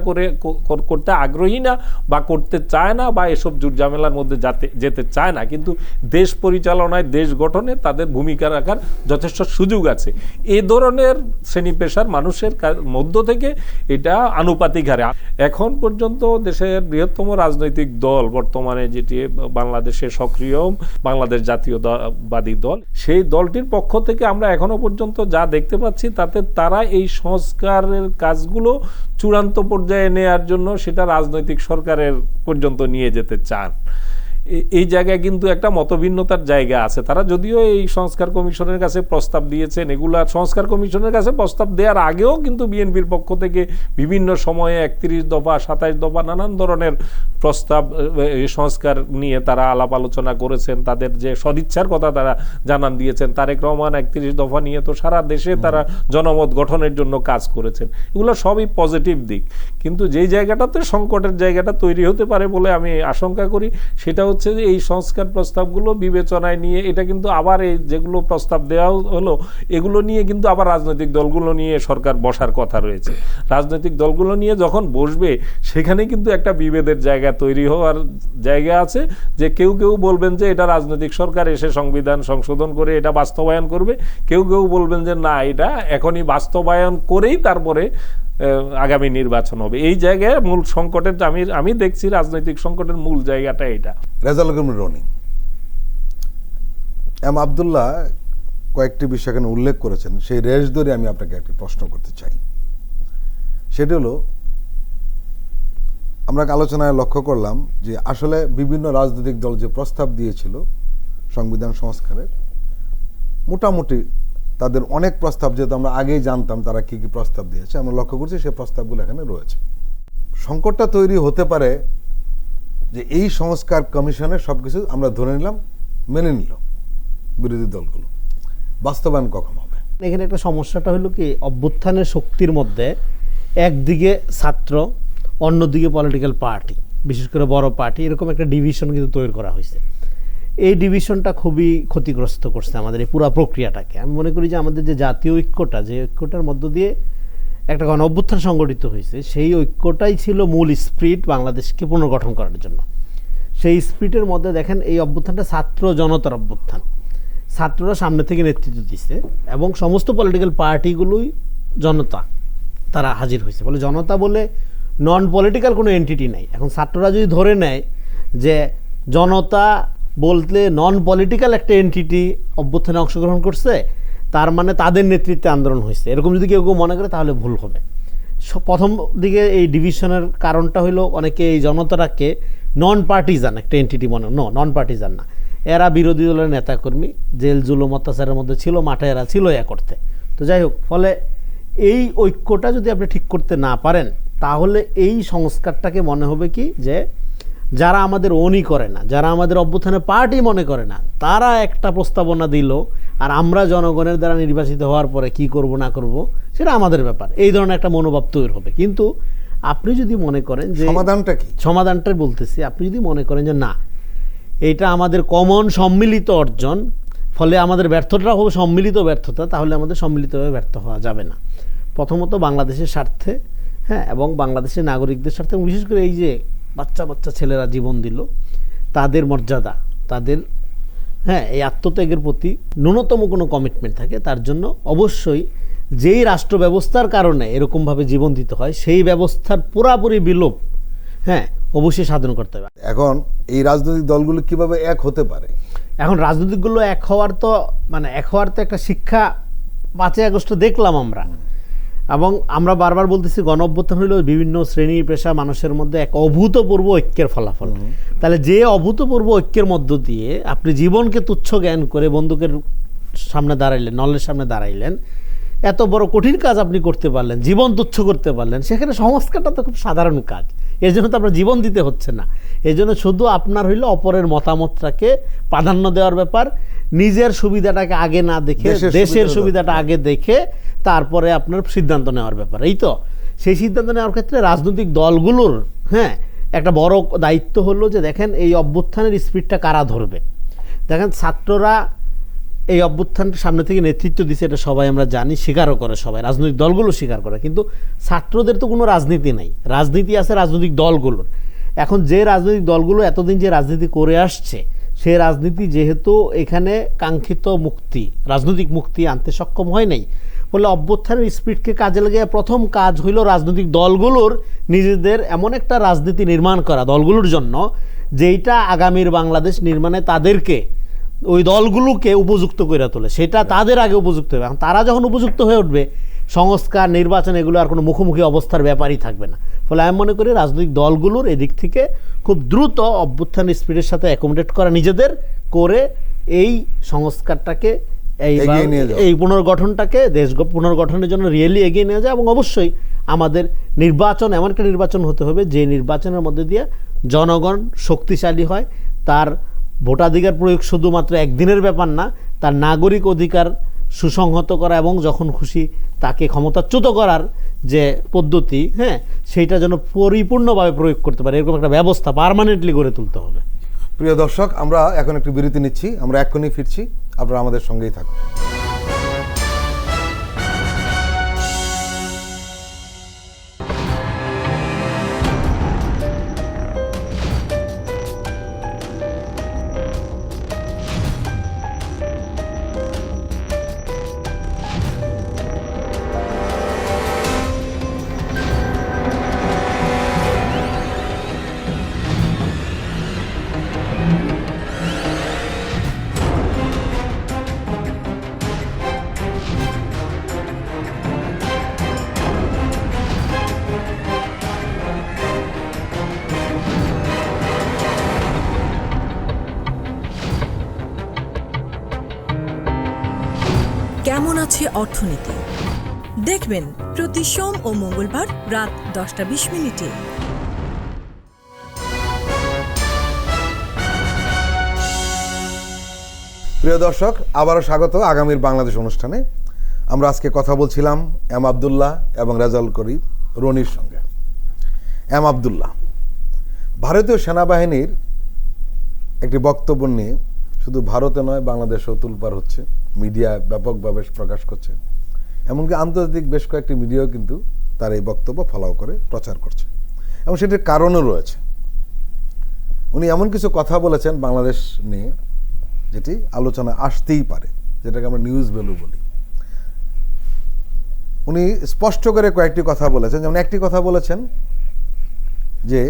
করতে আগ্রহী না বা করতে চায় না বা এসব ঝামেলার মধ্যে যেতে চায় না, কিন্তু দেশ পরিচালনায়, দেশ গঠনে তাদের ভূমিকা রাখার যথেষ্ট সুযোগ আছে। এ ধরনের শ্রেণী পেশার মানুষের মধ্য থেকে এটা আনুপাতিক হারে এখন পর্যন্ত দেশের বৃহত্তম রাজনৈতিক দল বর্তমানে যেটি বাংলাদেশের সক্রিয় বাংলাদেশ জাতীয়তাবাদী দল, সেই দলটির পক্ষ থেকে আমরা এখনো পর্যন্ত যা দেখতে পাচ্ছি, তাতে তারা এই সংস্কারের কাজগুলো চূড়ান্ত পর্যায়ে নেয়ার জন্য সেটা রাজনৈতিক সরকারের পর্যন্ত নিয়ে যেতে চান। এই জায়গায় কিন্তু একটা মতভিন্নতার জায়গা আছে। তারা যদিও এই সংস্কার কমিশনের কাছে প্রস্তাব দিয়েছেন, এগুলা সংস্কার কমিশনের কাছে প্রস্তাব দেওয়ার আগেও কিন্তু বিএনপির পক্ষ থেকে বিভিন্ন সময়ে 31 দফা, 27 দফা, নানান ধরনের প্রস্তাব সংস্কার নিয়ে তারা আলাপ আলোচনা করেছেন। তাদের যে সদিচ্ছার কথা তারা জানান দিয়েছেন। তারেক রহমান 31 দফা নিয়ে তো সারা দেশে তারা জনমত গঠনের জন্য কাজ করেছেন। এগুলো সবই পজিটিভ দিক, কিন্তু যেই জায়গাটাতে সংকটের জায়গাটা তৈরি হতে পারে বলে আমি আশঙ্কা করি, সেটা হচ্ছে যে এই সংস্কার প্রস্তাবগুলো বিবেচনায় নিয়ে, এটা কিন্তু আবার এই যেগুলো প্রস্তাব দেওয়া হলো এগুলো নিয়ে কিন্তু আবার রাজনৈতিক দলগুলো নিয়ে সরকার বসার কথা রয়েছে। রাজনৈতিক দলগুলো নিয়ে যখন বসবে, সেখানে কিন্তু একটা বিভেদের জায়গা তৈরি হওয়ার জায়গা আছে, যে কেউ কেউ বলবেন যে এটা রাজনৈতিক সরকার এসে সংবিধান সংশোধন করে এটা বাস্তবায়ন করবে, কেউ কেউ বলবেন যে না, এটা এখনই বাস্তবায়ন করেই তারপরে আগামী নির্বাচন হবে। এই জায়গায় মূল সংকটের আমি দেখছি রাজনৈতিক সংকটের মূল জায়গাটা এটা। রেজাউল করিম রনি, এম আবদুল্লাহ কয়েকটি বিষয় এখানে উল্লেখ করেছেন, সেই রেশ ধরে আমি আপনাকে একটি প্রশ্ন করতে চাই। সেটি হলো, আমরা আলোচনায় লক্ষ্য করলাম যে আসলে বিভিন্ন রাজনৈতিক দল যে প্রস্তাব দিয়েছিল সংবিধান সংস্কারের, মোটামুটি তাদের অনেক প্রস্তাব, যেহেতু আমরা আগেই জানতাম তারা কি কি প্রস্তাব দিয়েছে, আমরা লক্ষ্য করছি সেই প্রস্তাবগুলো এখানে রয়েছে। সংকটটা তৈরি হতে পারে যে এই সংস্কার কমিশনের সবকিছু আমরা ধরে নিলাম, মেনে নিল বিরোধী দলগুলো, বাস্তবায়ন কখন হবে? এখানে একটা সমস্যাটা হলো কি, অভ্যুত্থানের শক্তির মধ্যে একদিকে ছাত্র, অন্যদিকে পলিটিক্যাল পার্টি, বিশেষ করে বড় পার্টি, এরকম একটা ডিভিশন কিন্তু তৈরি করা হয়েছে। এই ডিভিশনটা খুবই ক্ষতিগ্রস্ত করছে আমাদের এই পুরো প্রক্রিয়াটাকে। আমি মনে করি যে আমাদের যে জাতীয় ঐক্যটা, যে ঐক্যটার মধ্য দিয়ে একটা গণ অভ্যুত্থান সংগঠিত হয়েছে, সেই ঐক্যটাই ছিল মূল স্পিরিট বাংলাদেশকে পুনর্গঠন করার জন্য। সেই স্পিরিটের মধ্যে দেখেন, এই অভ্যুত্থানটা ছাত্র জনতার অভ্যুত্থান। ছাত্ররা সামনে থেকে নেতৃত্ব দিচ্ছে এবং সমস্ত পলিটিক্যাল পার্টিগুলোই জনতা, তারা হাজির হয়েছে। বলে জনতা বলে নন পলিটিক্যাল কোনো এন্টিটি নাই। এখন ছাত্ররা যদি ধরে নেয় যে জনতা বলতে নন পলিটিক্যাল একটা এন্টিটি অভ্যুত্থানে অংশগ্রহণ করছে, তার মানে তাদের নেতৃত্বে আন্দোলন হয়েছে, এরকম যদি কেউ কেউ মনে করে তাহলে ভুল হবে। প্রথম দিকে এই ডিভিশনের কারণটা হলো, অনেকে এই জনতাটাকে নন পার্টিজান একটা এন্টিটি মনে, নন পার্টিজান না, এরা বিরোধী দলের নেতাকর্মী, জেল জুলুম অত্যাচারের মধ্যে ছিল, মাঠে এরা ছিল করতে। তো যাই হোক, ফলে এই ঐক্যটা যদি আপনি ঠিক করতে না পারেন, তাহলে এই সংস্কারটাকে মনে হবে কি যে যারা আমাদের ওনই করে না, যারা আমাদের অভ্যুত্থানের পার্টি মনে করে না, তারা একটা প্রস্তাবনা দিল, আর আমরা জনগণের দ্বারা নির্বাচিত হওয়ার পরে কি করব না করব সেটা আমাদের ব্যাপার, এই ধরনের একটা মনোভাব তৈরি হবে। কিন্তু আপনি যদি মনে করেন যে সমাধানটা কি, সমাধানটা বলতেছি, আপনি যদি মনে করেন যে না, এটা আমাদের কমন সম্মিলিত অর্জন, ফলে আমাদের ব্যর্থতা হবে সম্মিলিত ব্যর্থতা, তাহলে আমাদের সম্মিলিতভাবে ব্যর্থ হওয়া যাবে না। প্রথমত বাংলাদেশের স্বার্থে, হ্যাঁ, এবং বাংলাদেশের নাগরিকদের স্বার্থে, এবং বিশেষ করে এই যে বাচ্চা বাচ্চা ছেলেরা জীবন দিল, তাদের মর্যাদা, তাদের হ্যাঁ, এই আত্মত্যাগের প্রতি ন্যূনতম কোনো কমিটমেন্ট থাকে, তার জন্য অবশ্যই যেই রাষ্ট্র ব্যবস্থার কারণে এরকমভাবে জীবন দিতে হয় সেই ব্যবস্থার পুরাপুরি বিলোপ, হ্যাঁ, অবশ্যই সাধন করতে হবে। এখন এই রাজনৈতিক দলগুলো কিভাবে এক হতে পারে? এখন রাজনৈতিকগুলো এক হওয়ার তো একটা শিক্ষা 5ই আগস্ট দেখলাম আমরা, এবং আমরা বারবার বলতেছি গণ অভ্যুত্থান হইল বিভিন্ন শ্রেণী পেশা মানুষের মধ্যে এক অভূতপূর্ব ঐক্যের ফলাফল। তাহলে যে অভূতপূর্ব ঐক্যের মধ্য দিয়ে আপনি জীবনকে তুচ্ছ জ্ঞান করে বন্দুকের সামনে দাঁড়াইলেন, নলের সামনে দাঁড়াইলেন, এত বড় কঠিন কাজ আপনি করতে পারলেন, জীবন তুচ্ছ করতে পারলেন, সেখানে সংস্কারটা তো খুব সাধারণ কাজ। এর জন্য তো আপনার জীবন দিতে হচ্ছে না। এই জন্য শুধু আপনার হইল অপরের মতামতটাকে প্রাধান্য দেওয়ার ব্যাপার, নিজের সুবিধাটাকে আগে না দেখে দেশের সুবিধাটা আগে দেখে তারপরে আপনার সিদ্ধান্ত নেওয়ার ব্যাপার। এই তো সেই সিদ্ধান্ত নেওয়ার ক্ষেত্রে রাজনৈতিক দলগুলোর একটা বড় দায়িত্ব হলো যে দেখেন এই অভ্যুত্থানের স্পিডটা কারা ধরবে। দেখেন ছাত্ররা এই অভ্যুত্থানটা সামনে থেকে নেতৃত্ব দিচ্ছে, এটা সবাই আমরা জানি, স্বীকারও করে সবাই, রাজনৈতিক দলগুলো স্বীকার করে, কিন্তু ছাত্রদের তো কোনো রাজনীতি নাই, রাজনীতি আছে রাজনৈতিক দলগুলোর। এখন যে রাজনৈতিক দলগুলো এতদিন যে রাজনীতি করে আসছে, সেই রাজনীতি যেহেতু এখানে কাঙ্ক্ষিত মুক্তি, রাজনৈতিক মুক্তি আনতে সক্ষম হয় নাই, ফলে অভ্যুত্থানের স্পিডকে কাজে লাগিয়ে প্রথম কাজ হইল রাজনৈতিক দলগুলোর নিজেদের এমন একটা রাজনীতি নির্মাণ করা দলগুলোর জন্য, যেইটা আগামীর বাংলাদেশ নির্মাণে তাদেরকে, ওই দলগুলোকে উপযুক্ত করে তোলে। সেটা তাদের আগে উপযুক্ত হবে। এখন তারা যখন উপযুক্ত হয়ে উঠবে, সংস্কার, নির্বাচন এগুলো আর কোনো মুখোমুখি অবস্থার ব্যাপারই থাকবে না। ফলে আমি মনে করি রাজনৈতিক দলগুলোর এদিক থেকে খুব দ্রুত অভ্যুত্থান স্পিডের সাথে অ্যাকোমোডেট করা, নিজেদের করে এই সংস্কারটাকে, এই পুনর্গঠনটাকে, দেশ পুনর্গঠনের জন্য রিয়েলি এগিয়ে নিয়ে যায়। এবং অবশ্যই আমাদের নির্বাচন এমন একটা নির্বাচন হতে হবে যে নির্বাচনের মধ্যে দিয়ে জনগণ শক্তিশালী হয়, তার ভোটাধিকার প্রয়োগ শুধুমাত্র একদিনের ব্যাপার না, তার নাগরিক অধিকার সুসংহত করা এবং যখন খুশি তাকে ক্ষমতাচ্যুত করার যে পদ্ধতি, সেইটা যেন পরিপূর্ণভাবে প্রয়োগ করতে পারে, এরকম একটা ব্যবস্থা পার্মানেন্টলি গড়ে তুলতে হবে। প্রিয় দর্শক, আমরা এখন একটু বিরতি নিচ্ছি, আমরা এক্ষুনি ফিরছি, আপনারা আমাদের সঙ্গেই থাকুন। কেমন আছে অর্থনীতি দেখবেন প্রতি সোম ও মঙ্গলবার রাত 10:20 প্রিয় দর্শক, আবারও স্বাগত আগামীর বাংলাদেশ অনুষ্ঠানে। আমরা আজকে কথা বলছিলাম এম আবদুল্লাহ এবং রেজাউল করিম রনির সঙ্গে। এম আবদুল্লাহ ভারতীয় সেনাবাহিনীর একটি বক্তব্য নিয়ে শুধু ভারতে নয়, বাংলাদেশেও তুলপাড় হচ্ছে, মিডিয়া ব্যাপকভাবে প্রকাশ করছে, এমনকি আন্তর্জাতিক বেশ কয়েকটি মিডিয়াও কিন্তু তার এই বক্তব্য ফলো করে প্রচার করছে, এবং সেটির কারণও রয়েছে। উনি এমন কিছু কথা বলেছেন বাংলাদেশ নিয়ে যেটি আলোচনা আসতেই পারে, যেটাকে আমরা নিউজ ভ্যালু বলি। উনি স্পষ্ট করে কয়েকটি কথা বলেছেন। যেমন একটি কথা বলেছেন যে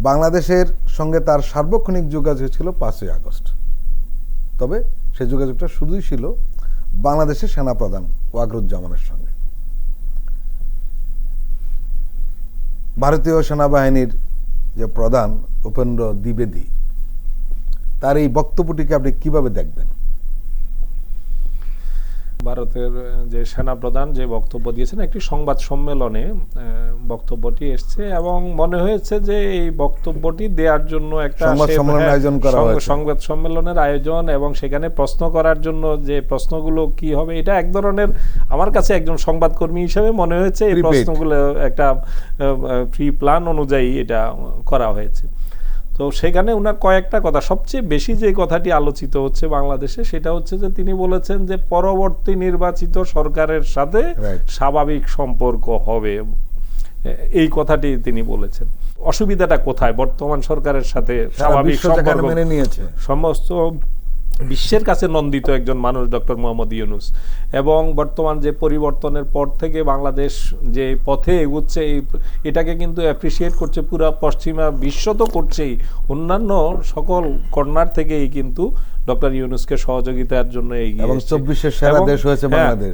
বাংলাদেশের সঙ্গে তার সার্বক্ষণিক যোগাযোগ ছিল 5ই আগস্ট, তবে সেই যোগাযোগটা শুধুই ছিল বাংলাদেশের সেনাপ্রধান ওয়াকরুজ্জামানের সঙ্গে। ভারতীয় সেনাবাহিনীর যে প্রধান উপেন্দ্র দ্বিবেদী, তার এই বক্তব্যটিকে আপনি কিভাবে দেখবেন? ভারতের যে সেনাপ্রধান যে বক্তব্য দিয়েছেন, একটি সংবাদ সম্মেলনে বক্তব্যটি এসছে, এবং মনে হয়েছে যে এই বক্তব্যটি দেওয়ার জন্য একটা সংবাদ সম্মেলনের আয়োজন, এবং সেখানে প্রশ্ন করার জন্য যে প্রশ্নগুলো কি হবে, এটা এক ধরনের, আমার কাছে একজন সংবাদকর্মী হিসেবে মনে হয়েছে এই প্রশ্নগুলো একটা প্রি প্ল্যান অনুযায়ী এটা করা হয়েছে। তো সেখানে ওনার কয়েকটা কথা, সবচেয়ে বেশি যে কথাটি আলোচিত হচ্ছে বাংলাদেশে, সেটা হচ্ছে যে তিনি বলেছেন যে পরবর্তী নির্বাচিত সরকারের সাথে স্বাভাবিক সম্পর্ক হবে, এই কথাটি তিনি বলেছেন। অসুবিধাটা কোথায়? বর্তমান সরকারের সাথে স্বাভাবিক সম্পর্ক মেনে নিয়েছে, সমস্ত বিশ্বের কাছে নন্দিত একজন মানুষ ডক্টর মোহাম্মদ ইউনূস, এবং বর্তমান যে পরিবর্তনের পর থেকে বাংলাদেশ যে পথে এগুচ্ছে এটাকে কিন্তু অ্যাপ্রিসিয়েট করছে পুরা পশ্চিমা বিশ্ব, তো করছেই, অন্যান্য সকল কর্নার থেকেই কিন্তু ডক্টর ইউনূসকে সহযোগিতার জন্য এগিয়ে এবং 24 সেরা দেশ হয়েছে বাংলাদেশ।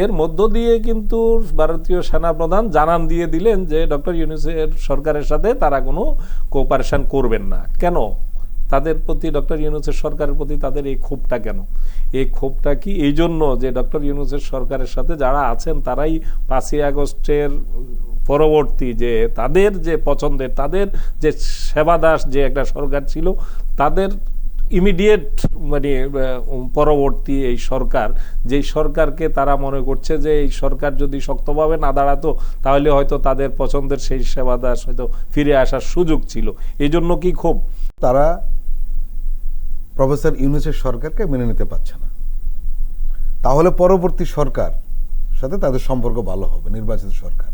এর মধ্য দিয়ে কিন্তু ভারতীয় সেনাপ্রধান জানান দিয়ে দিলেন যে ডক্টর ইউনূসের সরকারের সাথে তারা কোনো কোঅপারেশন করবেন না। কেন তাদের প্রতি, ডক্টর ইউনূসের সরকারের প্রতি তাদের এই ক্ষোভটা কেন? এই ক্ষোভটা কি এই জন্য যে ডক্টর ইউনূসের সরকারের সাথে যারা আছেন তারাই 5ই আগস্টের পরবর্তী যে তাদের যে পছন্দের, তাদের যে সেবাদাস যে একটা সরকার ছিল, তাদের ইমিডিয়েট মানে পরবর্তী এই সরকার, যেই সরকারকে তারা মনে করছে যে এই সরকার যদি শক্তভাবে না দাঁড়াতো তাহলে হয়তো তাদের পছন্দের সেই সেবাদাস হয়তো ফিরে আসার সুযোগ ছিল। এই জন্য কি ক্ষোভ? তারা প্রফেসর ইউনূসের সরকারকে মেনে নিতে পারছে না, তাহলে পরবর্তী সরকার সাথে তাদের সম্পর্ক ভালো হবে, নির্বাচিত সরকার।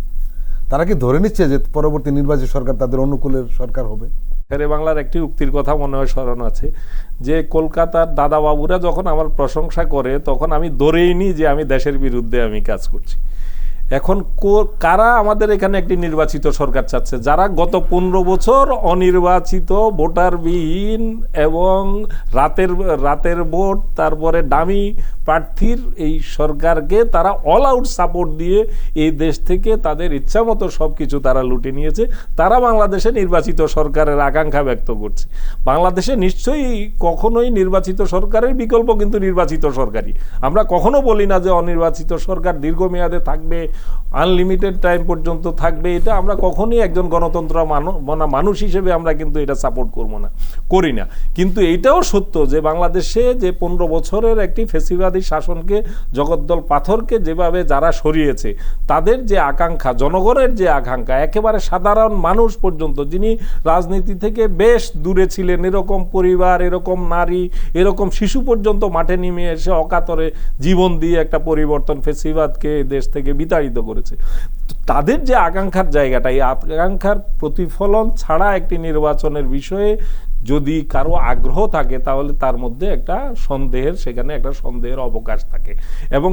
তারা কি ধরে নিচ্ছে যে পরবর্তী নির্বাচিত সরকার তাদের অনুকূলের সরকার হবে? শেরে বাংলার একটি উক্তির কথা মনে হয় স্মরণ আছে যে কলকাতার দাদাবাবুরা যখন আমার প্রশংসা করে তখন আমি ধরেই নিই যে আমি দেশের বিরুদ্ধে আমি কাজ করছি। এখন কারা আমাদের এখানে একটি নির্বাচিত সরকার চাচ্ছে? যারা গত 15 বছর অনির্বাচিত, ভোটারবিহীন এবং রাতের ভোট, তারপরে ডামি প্রার্থীর এই সরকারকে তারা অল আউট সাপোর্ট দিয়ে এই দেশ থেকে তাদের ইচ্ছা মতো সব কিছু তারা লুটে নিয়েছে। তারা বাংলাদেশে নির্বাচিত সরকারের আকাঙ্ক্ষা ব্যক্ত করছে। বাংলাদেশে নিশ্চয়ই কখনোই নির্বাচিত সরকারের বিকল্প কিন্তু নির্বাচিত সরকারই। আমরা কখনো বলি না যে অনির্বাচিত সরকার দীর্ঘমেয়াদে থাকবে, আনলিমিটেড টাইম পর্যন্ত থাকবে। এটা আমরা কখনোই একজন গণতন্ত্র মানুষ হিসেবে আমরা কিন্তু এটা সাপোর্ট করি না। কিন্তু এইটাও সত্য যে বাংলাদেশে যে 15 বছরের একটি ফ্যাসিবাদী শাসনকে, জগদ্দল পাথরকে যেভাবে যারা সরিয়েছে, তাদের যে আকাঙ্ক্ষা, জনগণের যে আকাঙ্ক্ষা, একেবারে সাধারণ মানুষ পর্যন্ত যিনি রাজনীতি থেকে বেশ দূরে ছিলেন, এরকম পরিবার, এরকম নারী, এরকম শিশু পর্যন্ত মাঠে নেমে এসে অকাতরে জীবন দিয়ে একটা পরিবর্তন, ফ্যাসিবাদকে দেশ থেকে বিতাড়িত করেছে। তাদের যে আকাঙ্ক্ষার জায়গাটা, এই আকাঙ্ক্ষার প্রতিফলন ছাড়া একটি নির্বাচনের বিষয়ে যদি কারো আগ্রহ থাকে তাহলে তার মধ্যে একটা সেখানে একটা সন্দেহের অবকাশ থাকে। এবং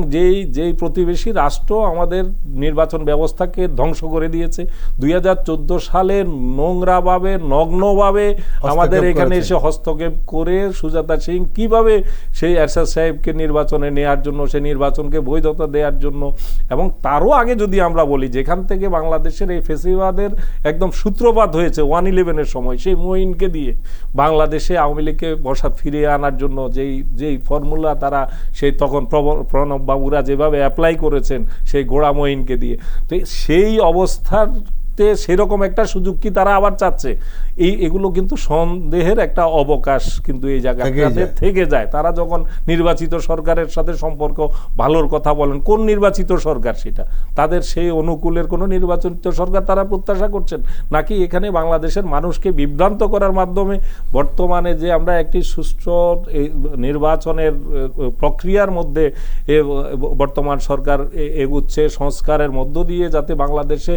যেই প্রতিবেশী রাষ্ট্র আমাদের নির্বাচন ব্যবস্থাকে ধ্বংস করে দিয়েছে, 2014 সালে নোংরাভাবে, নগ্নভাবে আমাদের এখানে এসে হস্তক্ষেপ করে সুজাতা সিং কিভাবে সেই এরশাদ সাহেবকে নির্বাচনে নেওয়ার জন্য, সেই নির্বাচনকে বৈধতা দেওয়ার জন্য, এবং তারও আগে যদি আমরা বলি যেখান থেকে বাংলাদেশের এই ফ্যাসিবাদের একদম সূত্রপাত হয়েছে 1/11-এর সময়, সেই মঈনকে দিয়ে বাংলাদেশে আওয়ামী লীগকে ফিরিয়ে আনার জন্য যেই ফর্মুলা তারা সেই তখন প্রণব বাবুরা যেভাবে অ্যাপ্লাই করেছেন সেই গোড়া মঈনকে দিয়ে, তো সেই অবস্থার সেরকম একটা সুযোগ কি তারা আবার চাচ্ছে? এগুলো কিন্তু সন্দেহের একটা অবকাশ কিন্তু এই জায়গাটাতে থেকে যায়। তারা যখন নির্বাচিত সরকারের সাথে সম্পর্ক ভালোর কথা বলেন, কোন নির্বাচিত সরকার সেটা? তাদের সেই অনুকূলের কোনো নির্বাচিত সরকার তারা প্রত্যাশা করছেন নাকি এখানে বাংলাদেশের মানুষকে বিভ্রান্ত করার মাধ্যমে বর্তমানে যে আমরা একটি সুষ্ঠু নির্বাচনের প্রক্রিয়ার মধ্যে বর্তমান সরকার এগুচ্ছে, সংস্কারের মধ্য দিয়ে যাতে বাংলাদেশে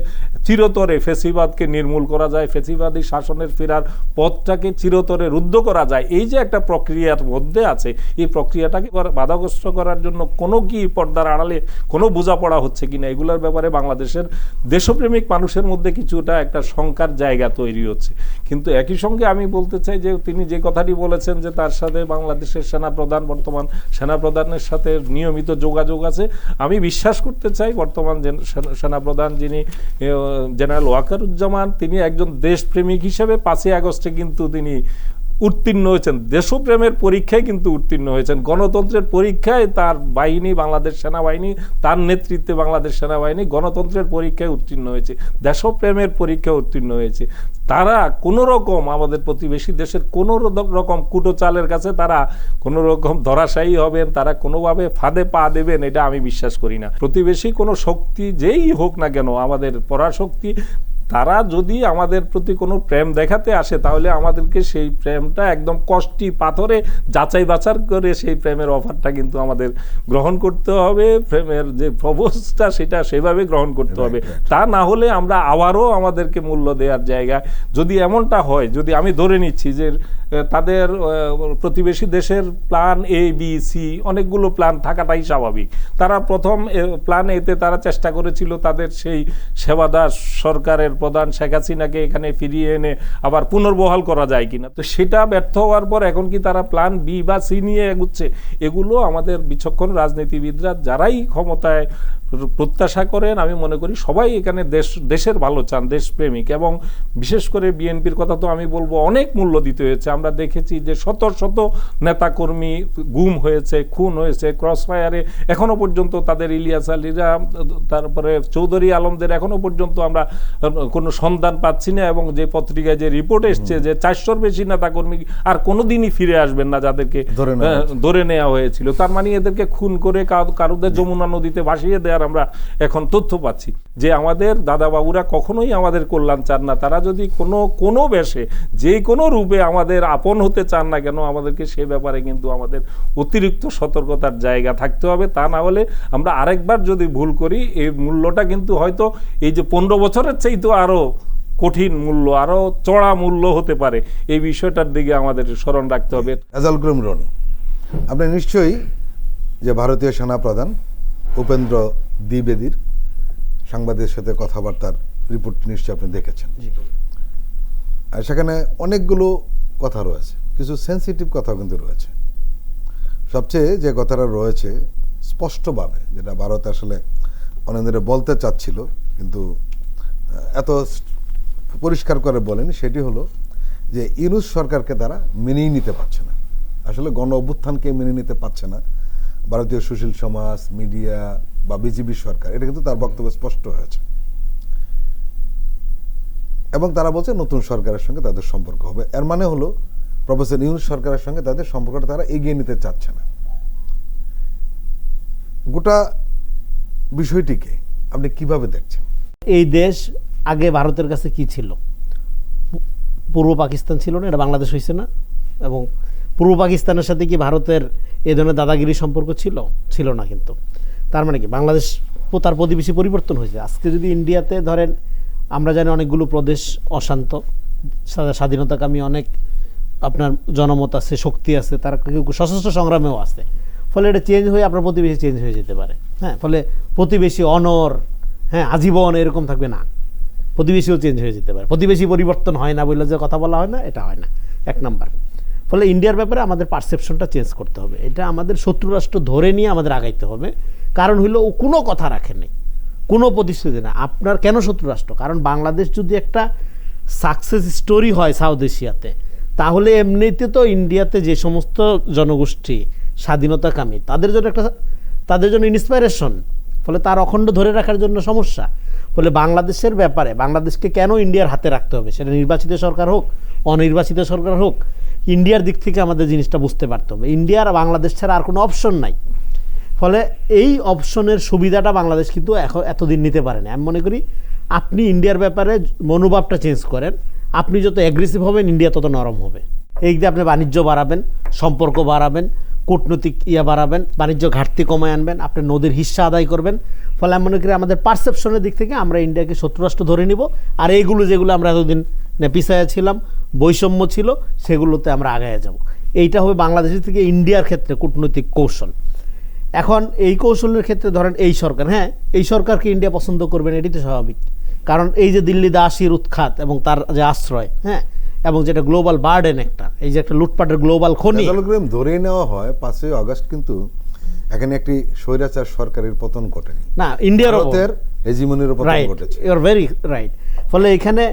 চিরতরে ফ্যাসিবাদকে নির্মূল করা যায়, ফ্যাসিবাদী শাসনের ফেরার পথটাকে চিরতরে রুদ্ধ করা যায়, এই যে একটা প্রক্রিয়ার মধ্যে আছে, এই প্রক্রিয়াটাকে বাধাগ্রস্ত করার জন্য কোনো কি পর্দার আড়ালে কোনো বোঝাপড়া হচ্ছে কিনা, এগুলোর ব্যাপারে বাংলাদেশের দেশপ্রেমিক মানুষের মধ্যে কিছুটা একটা শঙ্কার জায়গা তৈরি হচ্ছে। কিন্তু একই সঙ্গে আমি বলতে চাই যে তিনি যে কথাটি বলেছেন যে তার সাথে বাংলাদেশের সেনাপ্রধান, বর্তমান সেনাপ্রধানের সাথে নিয়মিত যোগাযোগ আছে, আমি বিশ্বাস করতে চাই বর্তমান সেনাপ্রধান যিনি জেনারেল ওয়াকারুজ্জামান, তিনি একজন দেশপ্রেমিক হিসেবে 5ই আগস্টে কিন্তু তিনি উত্তীর্ণ হয়েছেন, দেশপ্রেমের পরীক্ষায় কিন্তু উত্তীর্ণ হয়েছেন, গণতন্ত্রের পরীক্ষায় তার বাহিনী, বাংলাদেশ সেনাবাহিনী, তার নেতৃত্বে বাংলাদেশ সেনাবাহিনী গণতন্ত্রের পরীক্ষায় উত্তীর্ণ হয়েছে, দেশপ্রেমের পরীক্ষায় উত্তীর্ণ হয়েছে। তারা কোনো রকম আমাদের প্রতিবেশী দেশের কোনো রকম কুটো চালের কাছে তারা কোনো রকম ধরাশায়ী হবেন, তারা কোনোভাবে ফাঁদে পা দেবেন, এটা আমি বিশ্বাস করি না। প্রতিবেশী কোনো শক্তি যেই হোক না কেন, আমাদের পরাশক্তি, তারা যদি আমাদের প্রতি কোনো প্রেম দেখাতে আসে তাহলে আমাদেরকে সেই প্রেমটা একদম কষ্টি পাথরে যাচাই বাছাই করে সেই প্রেমের অফারটা কিন্তু আমাদের গ্রহণ করতে হবে, প্রেমের যে প্রপোজটা সেটা সেভাবে গ্রহণ করতে হবে। তা না হলে আমরা আবারও আমাদেরকে মূল্য দেওয়ার জায়গায় যদি এমনটা হয়, যদি আমি ধরে নিচ্ছি যে তাদের প্রতিবেশী দেশের প্ল্যান এ বি সি অনেকগুলো প্ল্যান থাকাটাই স্বাভাবিক। তারা প্রথম প্ল্যান এতে তারা চেষ্টা করেছিল তাদের সেই সেবাদার সরকারের প্রধান শেখ হাসিনাকে এখানে ফিরিয়ে এনে আবার পুনর্বহাল করা যায় কিনা, তো সেটা ব্যর্থ হওয়ার পর এখন কি তারা প্ল্যান বি বা সি নিয়ে এগুচ্ছে? এগুলো আমাদের বিচক্ষণ রাজনীতিবিদরা যারাই ক্ষমতায় প্রত্যাশা করেন, আমি মনে করি সবাই এখানে দেশের ভালো চান, দেশপ্রেমিক, এবং বিশেষ করে বিএনপির কথা তো আমি বলবো অনেক মূল্য দিতে হয়েছে। আমরা দেখেছি যে শত শত নেতাকর্মী গুম হয়েছে, খুন হয়েছে, ক্রস ফায়ারে এখনো পর্যন্ত তাদের ইলিয়াস আলীরা, তারপরে চৌধুরী আলমদের এখনো পর্যন্ত আমরা কোনো সন্ধান পাচ্ছি না, এবং যে পত্রিকায় যে রিপোর্ট এসছে যে 400-র বেশি নেতাকর্মী আর কোনোদিনই ফিরে আসবেন না যাদেরকে ধরে নেওয়া হয়েছিল। তার মানে এদেরকে খুন করে কারুদের যমুনা নদীতে ভাসিয়ে দেওয়ার আমরা এখন তথ্য পাচ্ছি। যে আমাদের দাদাবাবুরা কখনোই আমাদের কল্যাণ চান না, তারা যদি কোনো বেশে যে কোনো রূপে আমাদের আপন হতে চান না কেন, আমাদেরকে সে ব্যাপারে কিন্তু আমাদের অতিরিক্ত সতর্কতার জায়গা থাকতে হবে। তা না হলে আমরা আরেকবার যদি ভুল করি, এই মূল্যটা কিন্তু হয়তো এই যে 15 বছরের চাইতেও আরো কঠিন মূল্য, আরো চড়া মূল্য হতে পারে। এই বিষয়টার দিকে আমাদের স্মরণ রাখতে হবে। রেজাউল করিম রনি, আপনি নিশ্চয়ই যে ভারতীয় সেনাপ্রধান উপেন্দ্র দ্বিবেদীর সাংবাদিকদের সাথে কথাবার্তার রিপোর্ট নিশ্চয়ই আপনি দেখেছেন। আর সেখানে অনেকগুলো কথা রয়েছে, কিছু সেন্সিটিভ কথাও কিন্তু রয়েছে। সবচেয়ে যে কথাটা রয়েছে স্পষ্টভাবে, যেটা ভারত আসলে অনেক ধরে বলতে চাচ্ছিল কিন্তু এত পরিষ্কার করে বলেনি, সেটি হলো যে ইউনূস সরকারকে তারা মেনেই নিতে পারছে না, আসলে গণ অভ্যুত্থানকে মেনে নিতে পারছে না ভারতীয় সুশীল সমাজ, মিডিয়া বা বিজেপি সরকার। এটা কিন্তু তার বক্তব্য স্পষ্ট হয়েছে, এবং তারা বলছে নতুন সরকারের সঙ্গে তাদের সম্পর্ক হবে। এর মানে হলো প্রফেসর ইউনূস সরকারের সঙ্গে তাদের সম্পর্কটা তারা এগিয়ে নিতে চাচ্ছে না। গোটা বিষয়টিকে আপনি কিভাবে দেখছেন? এই দেশ আগে ভারতের কাছে কি ছিল? পূর্ব পাকিস্তান ছিল না, এটা বাংলাদেশ হয়েছে না? এবং পূর্ব পাকিস্তানের সাথে কি ভারতের এই ধরনের দাদাগিরি সম্পর্ক ছিল না। কিন্তু তার মানে কি বাংলাদেশ তার প্রতিবেশী পরিবর্তন হয়েছে। আজকে যদি ইন্ডিয়াতে ধরেন, আমরা জানি অনেকগুলো প্রদেশ অশান্ত, স্বাধীনতাকামী অনেক আপনার জনমত আছে, শক্তি আছে, তারা কেউ সশস্ত্র সংগ্রামেও আছে। ফলে এটা চেঞ্জ হয়ে আপনার প্রতিবেশী চেঞ্জ হয়ে যেতে পারে। হ্যাঁ, ফলে প্রতিবেশী অনর, হ্যাঁ, আজীবন এরকম থাকবে না, প্রতিবেশীও চেঞ্জ হয়ে যেতে পারে। প্রতিবেশী পরিবর্তন হয় না বলে যে কথা বলা হয় না, এটা হয় না, এক নাম্বার। ফলে ইন্ডিয়ার ব্যাপারে আমাদের পারসেপশনটা চেঞ্জ করতে হবে। এটা আমাদের শত্রু রাষ্ট্র ধরে নিয়ে আমাদের আগাইতে হবে। কারণ হইলো ও কোনো কথা রাখেনি, কোনো প্রতিশ্রুতি না। আপনার কেন শত্রু রাষ্ট্র? কারণ বাংলাদেশ যদি একটা সাকসেস স্টোরি হয় সাউথ এশিয়াতে, তাহলে এমনিতে তো ইন্ডিয়াতে যে সমস্ত জনগোষ্ঠী স্বাধীনতাকামী তাদের জন্য ইন্সপাইরেশন। ফলে তার অখণ্ড ধরে রাখার জন্য সমস্যা। ফলে বাংলাদেশের ব্যাপারে বাংলাদেশকে কেন ইন্ডিয়ার হাতে রাখতে হবে, সেটা নির্বাচিত সরকার হোক, অনির্বাচিত সরকার হোক, ইন্ডিয়ার দিক থেকে আমাদের জিনিসটা বুঝতে পারতে হবে। ইন্ডিয়ার বাংলাদেশ ছাড়া আর কোনো অপশন নাই। ফলে এই অপশনের সুবিধাটা বাংলাদেশ কিন্তু এতদিন নিতে পারে না। আমি মনে করি আপনি ইন্ডিয়ার ব্যাপারে মনোভাবটা চেঞ্জ করেন, আপনি যত অ্যাগ্রেসিভ হবেন ইন্ডিয়া তত নরম হবে। এই দিয়ে আপনি বাণিজ্য বাড়াবেন, সম্পর্ক বাড়াবেন, কূটনৈতিক বাড়াবেন, বাণিজ্য ঘাটতি কমায় আনবেন, আপনি নদীর হিস্সা আদায় করবেন। ফলে আমি মনে করি আমাদের পারসেপশনের দিক থেকে আমরা ইন্ডিয়াকে শত্রুরাষ্ট্র ধরে নিব। আর এইগুলো যেগুলো আমরা এতদিন পিছায়া ছিলাম, বৈষম্য ছিল, সেগুলোতে আমরা আগায় যাব। এইটা হবে বাংলাদেশের থেকে ইন্ডিয়ার ক্ষেত্রে কূটনৈতিক কৌশল। এখন এই কৌশলের ক্ষেত্রে ধরেন এই সরকার, হ্যাঁ, এই সরকারকে ইন্ডিয়া পছন্দ করবেন, এটি তো স্বাভাবিক। কারণ এই যে দিল্লি দাসীর উৎখাত এবং তার যে আশ্রয়, হ্যাঁ, এবং যেটা গ্লোবাল বার্ডেন, এই যে একটা লুটপাটের গ্লোবাল খনি ধরে নেওয়া হয় 5ই আগস্ট, কিন্তু এখানে একটি স্বৈরাচার সরকারের পতন ঘটেনি না, ইন্ডিয়ার হেজিমনির পতন ঘটেছে। You are very right. ফলে এখানে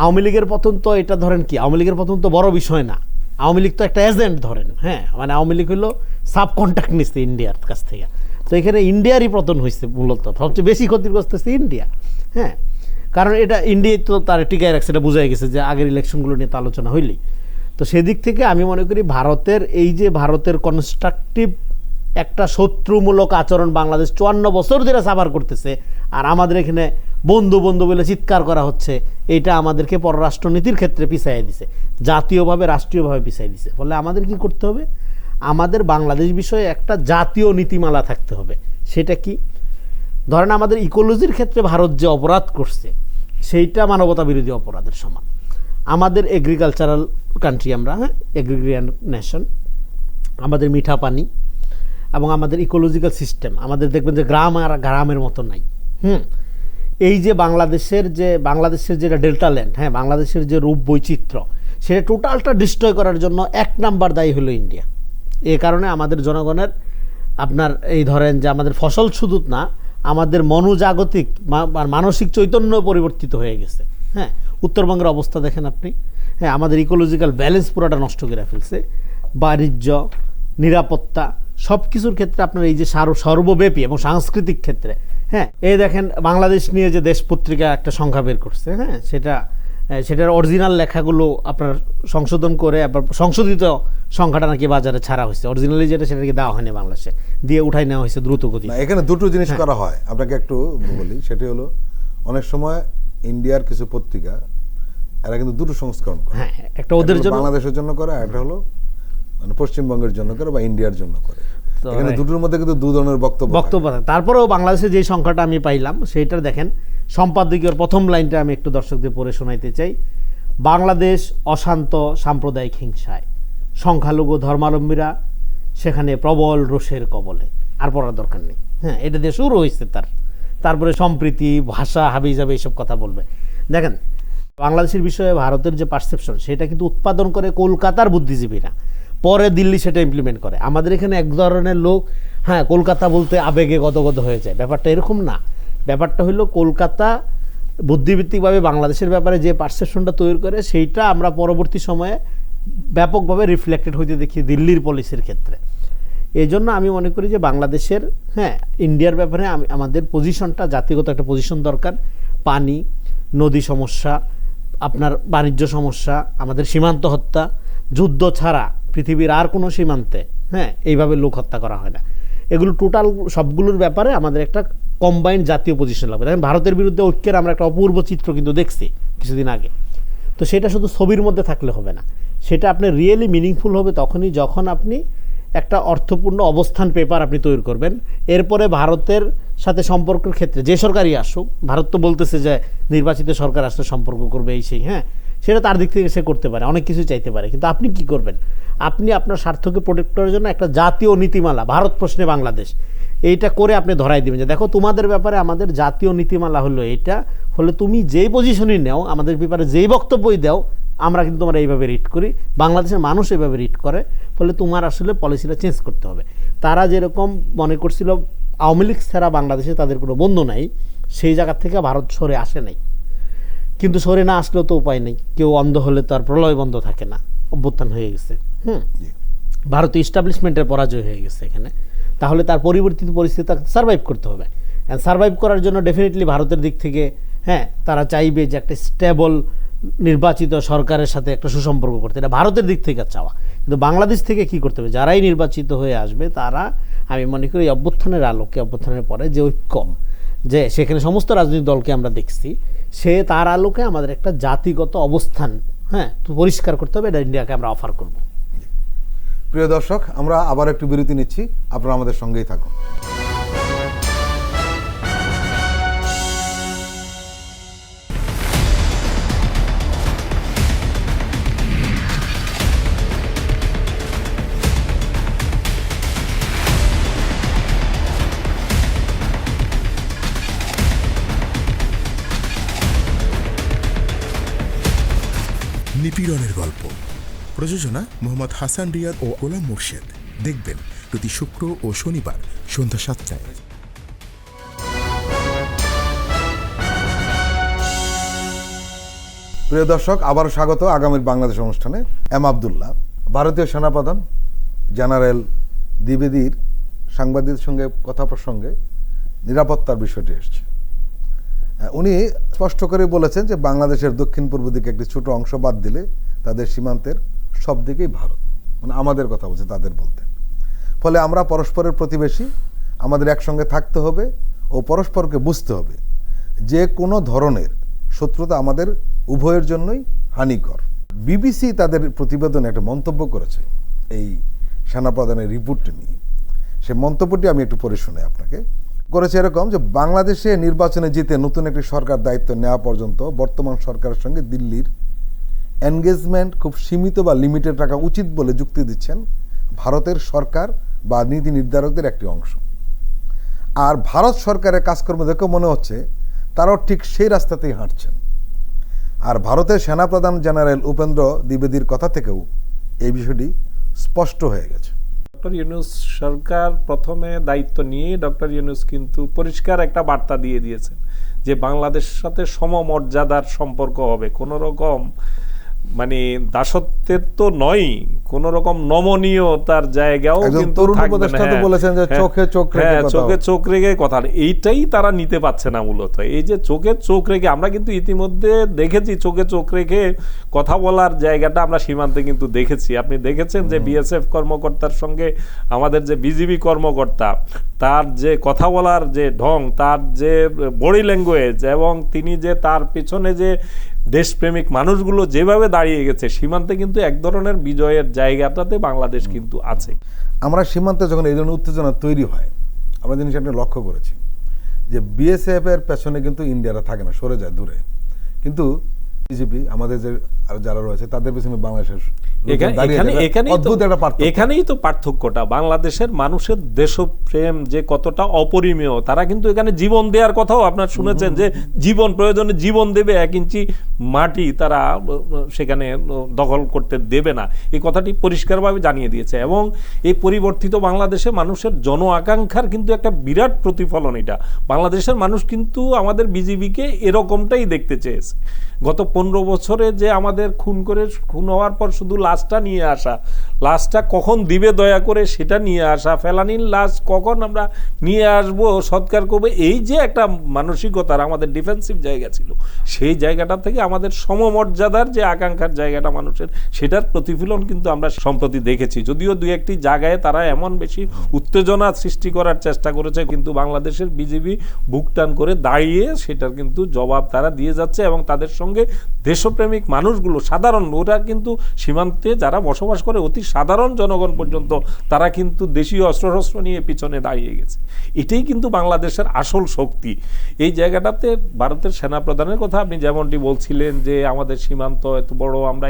আওয়ামী লীগের পতন তো, এটা ধরেন কি, আওয়ামী লীগের পতন তো বড় বিষয় না। আওয়ামী লীগ তো একটা এজেন্ট ধরেন, হ্যাঁ, মানে আওয়ামী লীগ হলো সাব কন্ট্রাক্ট নিচ্ছে ইন্ডিয়ার কাছ থেকে। তো এখানে ইন্ডিয়ারই পতন হয়েছে মূলত, সবচেয়ে বেশি ক্ষতিগ্রস্ত হচ্ছে ইন্ডিয়া। হ্যাঁ, কারণ এটা ইন্ডিয়া তো তার টিকায় রাখছে, এটা বোঝাই গেছে যে আগের ইলেকশনগুলো নিয়ে তো আলোচনা হইলেই। তো সেদিক থেকে আমি মনে করি ভারতের এই যে ভারতের কনস্ট্রাকটিভ একটা শত্রুমূলক আচরণ বাংলাদেশ 54 বছর ধরে সাফার করতেছে, আর আমাদের এখানে বন্ধু বন্ধু বলে চিৎকার করা হচ্ছে, এটা আমাদেরকে পররাষ্ট্রনীতির ক্ষেত্রে পিছাইয়ে দিছে, জাতীয়ভাবে রাষ্ট্রীয়ভাবে পিছাইয়ে দিছে। ফলে আমাদের কি করতে হবে, আমাদের বাংলাদেশ বিষয়ে একটা জাতীয় নীতিমালা থাকতে হবে। সেটা কি, ধরেন আমাদের ইকোলজির ক্ষেত্রে ভারত যে অপরাধ করছে সেইটা মানবতা বিরোধী অপরাধের সমান। আমাদের এগ্রিকালচারাল কান্ট্রি, আমরা এগ্রিগ্রিয়ান নেশন, আমাদের মিঠা পানি এবং আমাদের ইকোলজিক্যাল সিস্টেম, আমাদের দেখবেন যে গ্রাম আর গ্রামের মতো নাই। এই যে বাংলাদেশের যেটা ডেল্টা ল্যান্ড, বাংলাদেশের যে রূপ বৈচিত্র্য, সেটা টোটালটা ডিস্ট্রয় করার জন্য 1 নাম্বার দায়ী হলো ইন্ডিয়া। এই কারণে আমাদের জনগণের আপনার এই ধরেন যে আমাদের ফসল শুধু না, আমাদের মনোজাগতিক মানসিক চৈতন্য পরিবর্তিত হয়ে গেছে। উত্তরবঙ্গের অবস্থা দেখেন আপনি, আমাদের ইকোলজিক্যাল ব্যালেন্স পুরোটা নষ্ট করে ফেলছে। বাণিজ্য, নিরাপত্তা, সব কিছুর ক্ষেত্রে আপনার এই যে সর্বব্যাপী এবং সাংস্কৃতিক ক্ষেত্রে, এই দেখেন বাংলাদেশ নিয়ে যে দেশ পত্রিকা একটা সংখ্যা বের করছে, সেটার অরিজিনাল লেখাগুলো আপনার সংশোধন করে আবার সংশোধিত সংখ্যাটা নাকি বাজারে ছাড়া হয়েছে, অরিজিনালি যেটা সেটা নাকি দেওয়া হয়নি, বাংলাদেশে দিয়ে উঠাই নেওয়া হয়েছে দ্রুত গতি। এখানে দুটো জিনিস করা হয়, আপনাকে একটু বলি। সেটি হলো অনেক সময় ইন্ডিয়ার কিছু পত্রিকা এরা কিন্তু দুটো সংস্করণ করে, একটা ওদের জন্য, বাংলাদেশের জন্য করে, একটা হলো মানে পশ্চিমবঙ্গের জন্য করে বা ইন্ডিয়ার জন্য করে। এখানে দুটোর মধ্যে কিন্তু দু ধরনের বক্তব্য। তারপরেও বাংলাদেশে যে সংখ্যাটা আমি পাইলাম সেইটার দেখেন সম্পাদকীয় প্রথম লাইনটা আমি একটু দর্শকদের পড়ে শোনাইতে চাই। বাংলাদেশ অশান্ত সাম্প্রদায়িক হিংসায়, সংখ্যালঘু ধর্মাবলম্বীরা সেখানে প্রবল রোষের কবলে। আর পড়ার দরকার নেই, এটা দিয়ে শুরু হয়েছে তারপরে সম্প্রীতি, ভাষা, হাবিজাবি এইসব কথা বলবে। দেখেন বাংলাদেশের বিষয়ে ভারতের যে পারসেপশন, সেটা কিন্তু উৎপাদন করে কলকাতার বুদ্ধিজীবীরা, পরে দিল্লি সেটা ইমপ্লিমেন্ট করে। আমাদের এখানে এক ধরনের লোক কলকাতা বলতে আবেগে গদগদ হয়ে যায়, ব্যাপারটা এরকম না। ব্যাপারটা হলো কলকাতা বুদ্ধিভিত্তিকভাবে বাংলাদেশের ব্যাপারে যে পারসেপশনটা তৈরি করে, সেইটা আমরা পরবর্তী সময়ে ব্যাপকভাবে রিফ্লেক্টেড হইতে দেখি দিল্লির পলিসির ক্ষেত্রে। এই জন্য আমি মনে করি যে বাংলাদেশের ইন্ডিয়ার ব্যাপারে আমাদের পজিশনটা, জাতিগত একটা পজিশন দরকার। পানি, নদী সমস্যা, আপনার বাণিজ্য সমস্যা, আমাদের সীমান্ত হত্যা, যুদ্ধ ছাড়া পৃথিবীর আর কোনো সীমান্তে এইভাবে লোক হত্যা করা হয় না। এগুলো টোটাল সবগুলোর ব্যাপারে আমাদের একটা কম্বাইন্ড জাতীয় পজিশন লাগবে। দেখেন ভারতের বিরুদ্ধে ঐক্যের আমরা একটা অপূর্ব চিত্র কিন্তু দেখছি কিছুদিন আগে। তো সেটা শুধু ছবির মধ্যে থাকলে হবে না, সেটা আপনি রিয়েলি মিনিংফুল হবে তখনই যখন আপনি একটা অর্থপূর্ণ অবস্থান পেপার আপনি তৈরি করবেন। এরপরে ভারতের সাথে সম্পর্কের ক্ষেত্রে যে সরকারই আসুক, ভারত তো বলতেছে যে নির্বাচিত সরকার আসলে সম্পর্ক করবে এই সেই, সেটা তার দিক থেকে সে করতে পারে, অনেক কিছু চাইতে পারে, কিন্তু আপনি কি করবেন? আপনি আপনার স্বার্থকে প্রোটেক্ট করার জন্য একটা জাতীয় নীতিমালা, ভারত প্রশ্নে বাংলাদেশ, এইটা করে আপনি ধরাই দিবেন যে দেখো তোমাদের ব্যাপারে আমাদের জাতীয় নীতিমালা হলো এইটা, ফলে তুমি যেই পজিশনই নেও, আমাদের ব্যাপারে যেই বক্তব্যই দাও, আমরা কিন্তু তোমরা এইভাবে রিড করি, বাংলাদেশের মানুষ এইভাবে রিড করে, ফলে তোমার আসলে পলিসিটা চেঞ্জ করতে হবে। তারা যেরকম মনে করছিল আওয়ামী লীগ ছাড়া বাংলাদেশে তাদের কোনো বন্ধু নাই, সেই জায়গা থেকে ভারত সরে আসে নাই। কিন্তু সরে না আসলেও তো উপায় নেই, কেউ অন্ধ হলে তো আর প্রলয় বন্ধ থাকে না, অভ্যুত্থান হয়ে গেছে। ভারতীয় ইস্টাবলিশমেন্টের পরাজয় হয়ে গেছে এখানে, তাহলে তার পরিবর্তিত পরিস্থিতি তাকে সার্ভাইভ করতে হবে। সার্ভাইভ করার জন্য ডেফিনেটলি ভারতের দিক থেকে তারা চাইবে যে একটা স্টেবল নির্বাচিত সরকারের সাথে একটা সুসম্পর্ক করতে, এটা ভারতের দিক থেকে চাওয়া। কিন্তু বাংলাদেশ থেকে কি করতে হবে, যারাই নির্বাচিত হয়ে আসবে তারা, আমি মনে করি অভ্যুত্থানের আলোকে, অভ্যুত্থানের পরে যে ঐক্য, যে সেখানে সমস্ত রাজনৈতিক দলকে আমরা দেখছি, সে তার আলোকে আমাদের একটা জাতিগত অবস্থান পরিষ্কার করতে হবে, এটা ইন্ডিয়াকে আমরা অফার করব। প্রিয় দর্শক, আমরা আবার একটু বিরতি নিচ্ছি, আপনারা আমাদের সঙ্গেই থাকুন। নিপীড়নের গল্প, প্রযোজনা মোহাম্মদ হাসান রিয়াদ ও গোলাম মুর্শেদ। দেখবেন প্রতি শুক্র ও শনিবার সন্ধ্যা 7টায়। প্রিয় দর্শক, আবারও স্বাগত আগামীর বাংলাদেশ অনুষ্ঠানে। এম আবদুল্লাহ, ভারতীয় সেনাপ্রধান জেনারেল দ্বিবেদীর সাংবাদিকদের সঙ্গে কথা প্রসঙ্গে নিরাপত্তার বিষয়টি এসছে। উনি স্পষ্ট করে বলেছেন যে বাংলাদেশের দক্ষিণ পূর্ব দিকে একটি ছোট অংশ বাদ দিলে তাদের সীমান্তের সব দিকেই ভারত, মানে আমাদের কথা বলছে, তাদের বলতে ফলে আমরা পরস্পরের প্রতিবেশী, আমাদের একসঙ্গে থাকতে হবে ও পরস্পরকে বুঝতে হবে যে কোনো ধরনের শত্রুতা আমাদের উভয়ের জন্যই হানিকর। বিবিসি তাদের প্রতিবেদনে একটা মন্তব্য করেছে এই সেনাপ্রধানের রিপোর্টটি নিয়ে। সে মন্তব্যটি আমি একটু পড়ে শোনাই আপনাকে। করেছে এরকম যে বাংলাদেশে নির্বাচনে জিতে নতুন একটি সরকার দায়িত্ব নেওয়া পর্যন্ত বর্তমান সরকারের সঙ্গে দিল্লির এনগেজমেন্ট খুব সীমিত বা লিমিটেড রাখা উচিত বলে যুক্তি দিচ্ছেন ভারতের সরকার বা নীতি নির্ধারকদের একটি অংশ। আর ভারত সরকারের কাজকর্ম দেখে মনে হচ্ছে তারাও ঠিক সেই রাস্তাতেই হাঁটছেন। আর ভারতের সেনাপ্রধান জেনারেল উপেন্দ্র দ্বিবেদীর কথা থেকেও এই বিষয়টি স্পষ্ট হয়ে গেছে। ডক্টর ইউনূস সরকার প্রথমে দায়িত্ব নিয়ে ডক্টর ইউনূস কিন্তু পরিষ্কার একটা বার্তা দিয়ে দিয়েছেন যে বাংলাদেশের সাথে সমমর্যাদার সম্পর্ক হবে, কোনো রকম মানে দাসত্বের তো নয়, কোন রকম নমনীয়তার জায়গাও কিন্তু থাকবে না। বলেছেন যে চোখে চোখ রেখে চোখে চোখ রেখে কথা, এইটাই তারা নিতে পারছে না মূলত। এই যে চোখে চোখ রেখে, আমরা কিন্তু ইতিমধ্যে দেখেছি চোখে চোখ রেখে কথা বলার জায়গাটা আমরা সীমান্তে কিন্তু দেখেছি। আপনি দেখেছেন যে বিএসএফ কর্মকর্তার সঙ্গে আমাদের যে বিজিবি কর্মকর্তা, তার যে কথা বলার যে ঢং, তার যে বডি ল্যাঙ্গুয়েজ, এবং তিনি যে তার পিছনে যে দেশপ্রেমিক মানুষগুলো যেভাবে দাঁড়িয়ে গেছে, সীমান্তে কিন্তু এক ধরনের বিজয়ের জায়গাটাতে বাংলাদেশ কিন্তু আছে। আমরা সীমান্তে যখন এই ধরনের উত্তেজনা তৈরি হয়, আমরা জিনিস আপনি লক্ষ্য করেছি যে বিএসএফ এর পেছনে কিন্তু ইন্ডিয়ারা থাকে না, সরে যায় দূরে, কিন্তু বিজেপি আমাদের যে যারা রয়েছে তাদের পেছনে বাংলাদেশের এখানেই তো পার্থক্যটা। বাংলাদেশের মানুষের দেশপ্রেম যে কতটা অপরিমেয়, তারা কিন্তু এখানে জীবন দেওয়ার কথাও আপনার শুনেছেন যে জীবন প্রয়োজনে জীবন দেবে, 1 ইঞ্চি মাটি তারা সেখানে দখল করতে দেবে না, এই কথাটি পরিষ্কারভাবে জানিয়ে দিয়েছে। এবং এই পরিবর্তিত বাংলাদেশে মানুষের জন আকাঙ্ক্ষার কিন্তু একটা বিরাট প্রতিফলন এটা। বাংলাদেশের মানুষ কিন্তু আমাদের বিজিবিকে এরকমটাই দেখতে চেয়েছে। গত 15 বছরে যে আমাদের খুন হওয়ার পর শুধু লাশটা নিয়ে আসা, লাশটা কখন দিবে দয়া করে সেটা নিয়ে আসা, ফেলানির লাশ কখন আমরা নিয়ে আসবো, সৎকার করবো, এই যে একটা মানসিকতার আমাদের ডিফেন্সিভ জায়গা ছিল, সেই জায়গাটা থেকে আমাদের সমমর্যাদার যে আকাঙ্ক্ষার জায়গাটা মানুষের, সেটার প্রতিফলন কিন্তু আমরা সম্প্রতি দেখেছি। যদিও 2-1টি জায়গায় তারা এমন বেশি উত্তেজনা সৃষ্টি করার চেষ্টা করেছে, কিন্তু বাংলাদেশের বিজিবি বুকটান করে দাঁড়িয়ে সেটার কিন্তু জবাব তারা দিয়ে যাচ্ছে। এবং তাদের সঙ্গে দেশপ্রেমিক মানুষগুলো, সাধারণ, ওরা কিন্তু সীমান্তে যারা বসবাস করে অতি সাধারণ জনগণ পর্যন্ত তারা কিন্তু দেশীয় অস্ত্রশস্ত্র নিয়ে পিছনে দাঁড়িয়ে গেছে। এটাই কিন্তু বাংলাদেশের আসল শক্তি। এই জায়গাটাতে ভারতের সেনাপ্রধানের কথা আপনি যেমনটি বলছিলেন যে আমাদের সীমান্ত এত বড়, আমরা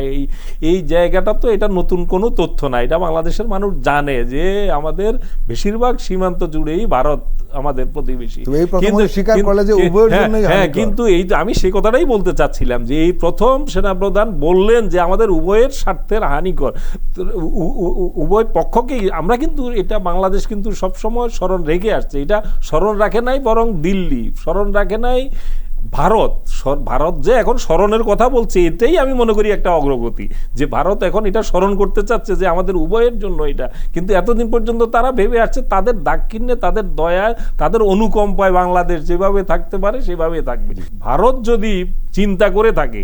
এই জায়গাটা তো এটা নতুন কোনো তথ্য না, এটা বাংলাদেশের মানুষ জানে যে আমাদের বেশিরভাগ সীমান্ত জুড়েই ভারত আমাদের প্রতিবেশী। কিন্তু এই আমি সেই কথাটাই বলতে চাচ্ছিলাম যে এই প্রথম সেনাপ্রধান বললেন যে আমাদের উভয়ের স্বার্থের হানিকর, উভয় পক্ষকেই। আমরা কিন্তু এটা বাংলাদেশ কিন্তু সবসময় স্মরণ রেখে আসছে, এটা স্মরণ রাখে নাই বরং দিল্লি, স্মরণ রাখে নাই ভারত। ভারত যে এখন স্মরণের কথা বলছে, এটাই আমি মনে করি একটা অগ্রগতি, যে ভারত এখন এটা স্মরণ করতে চাচ্ছে যে আমাদের উভয়ের জন্য এটা। কিন্তু এতদিন পর্যন্ত তারা ভেবে আসছে তাদের দাক্ষিণ্যে, তাদের দয়ায়, তাদের অনুকম্পায় বাংলাদেশ যেভাবে থাকতে পারে সেভাবে থাকবে। ভারত যদি চিন্তা করে থাকে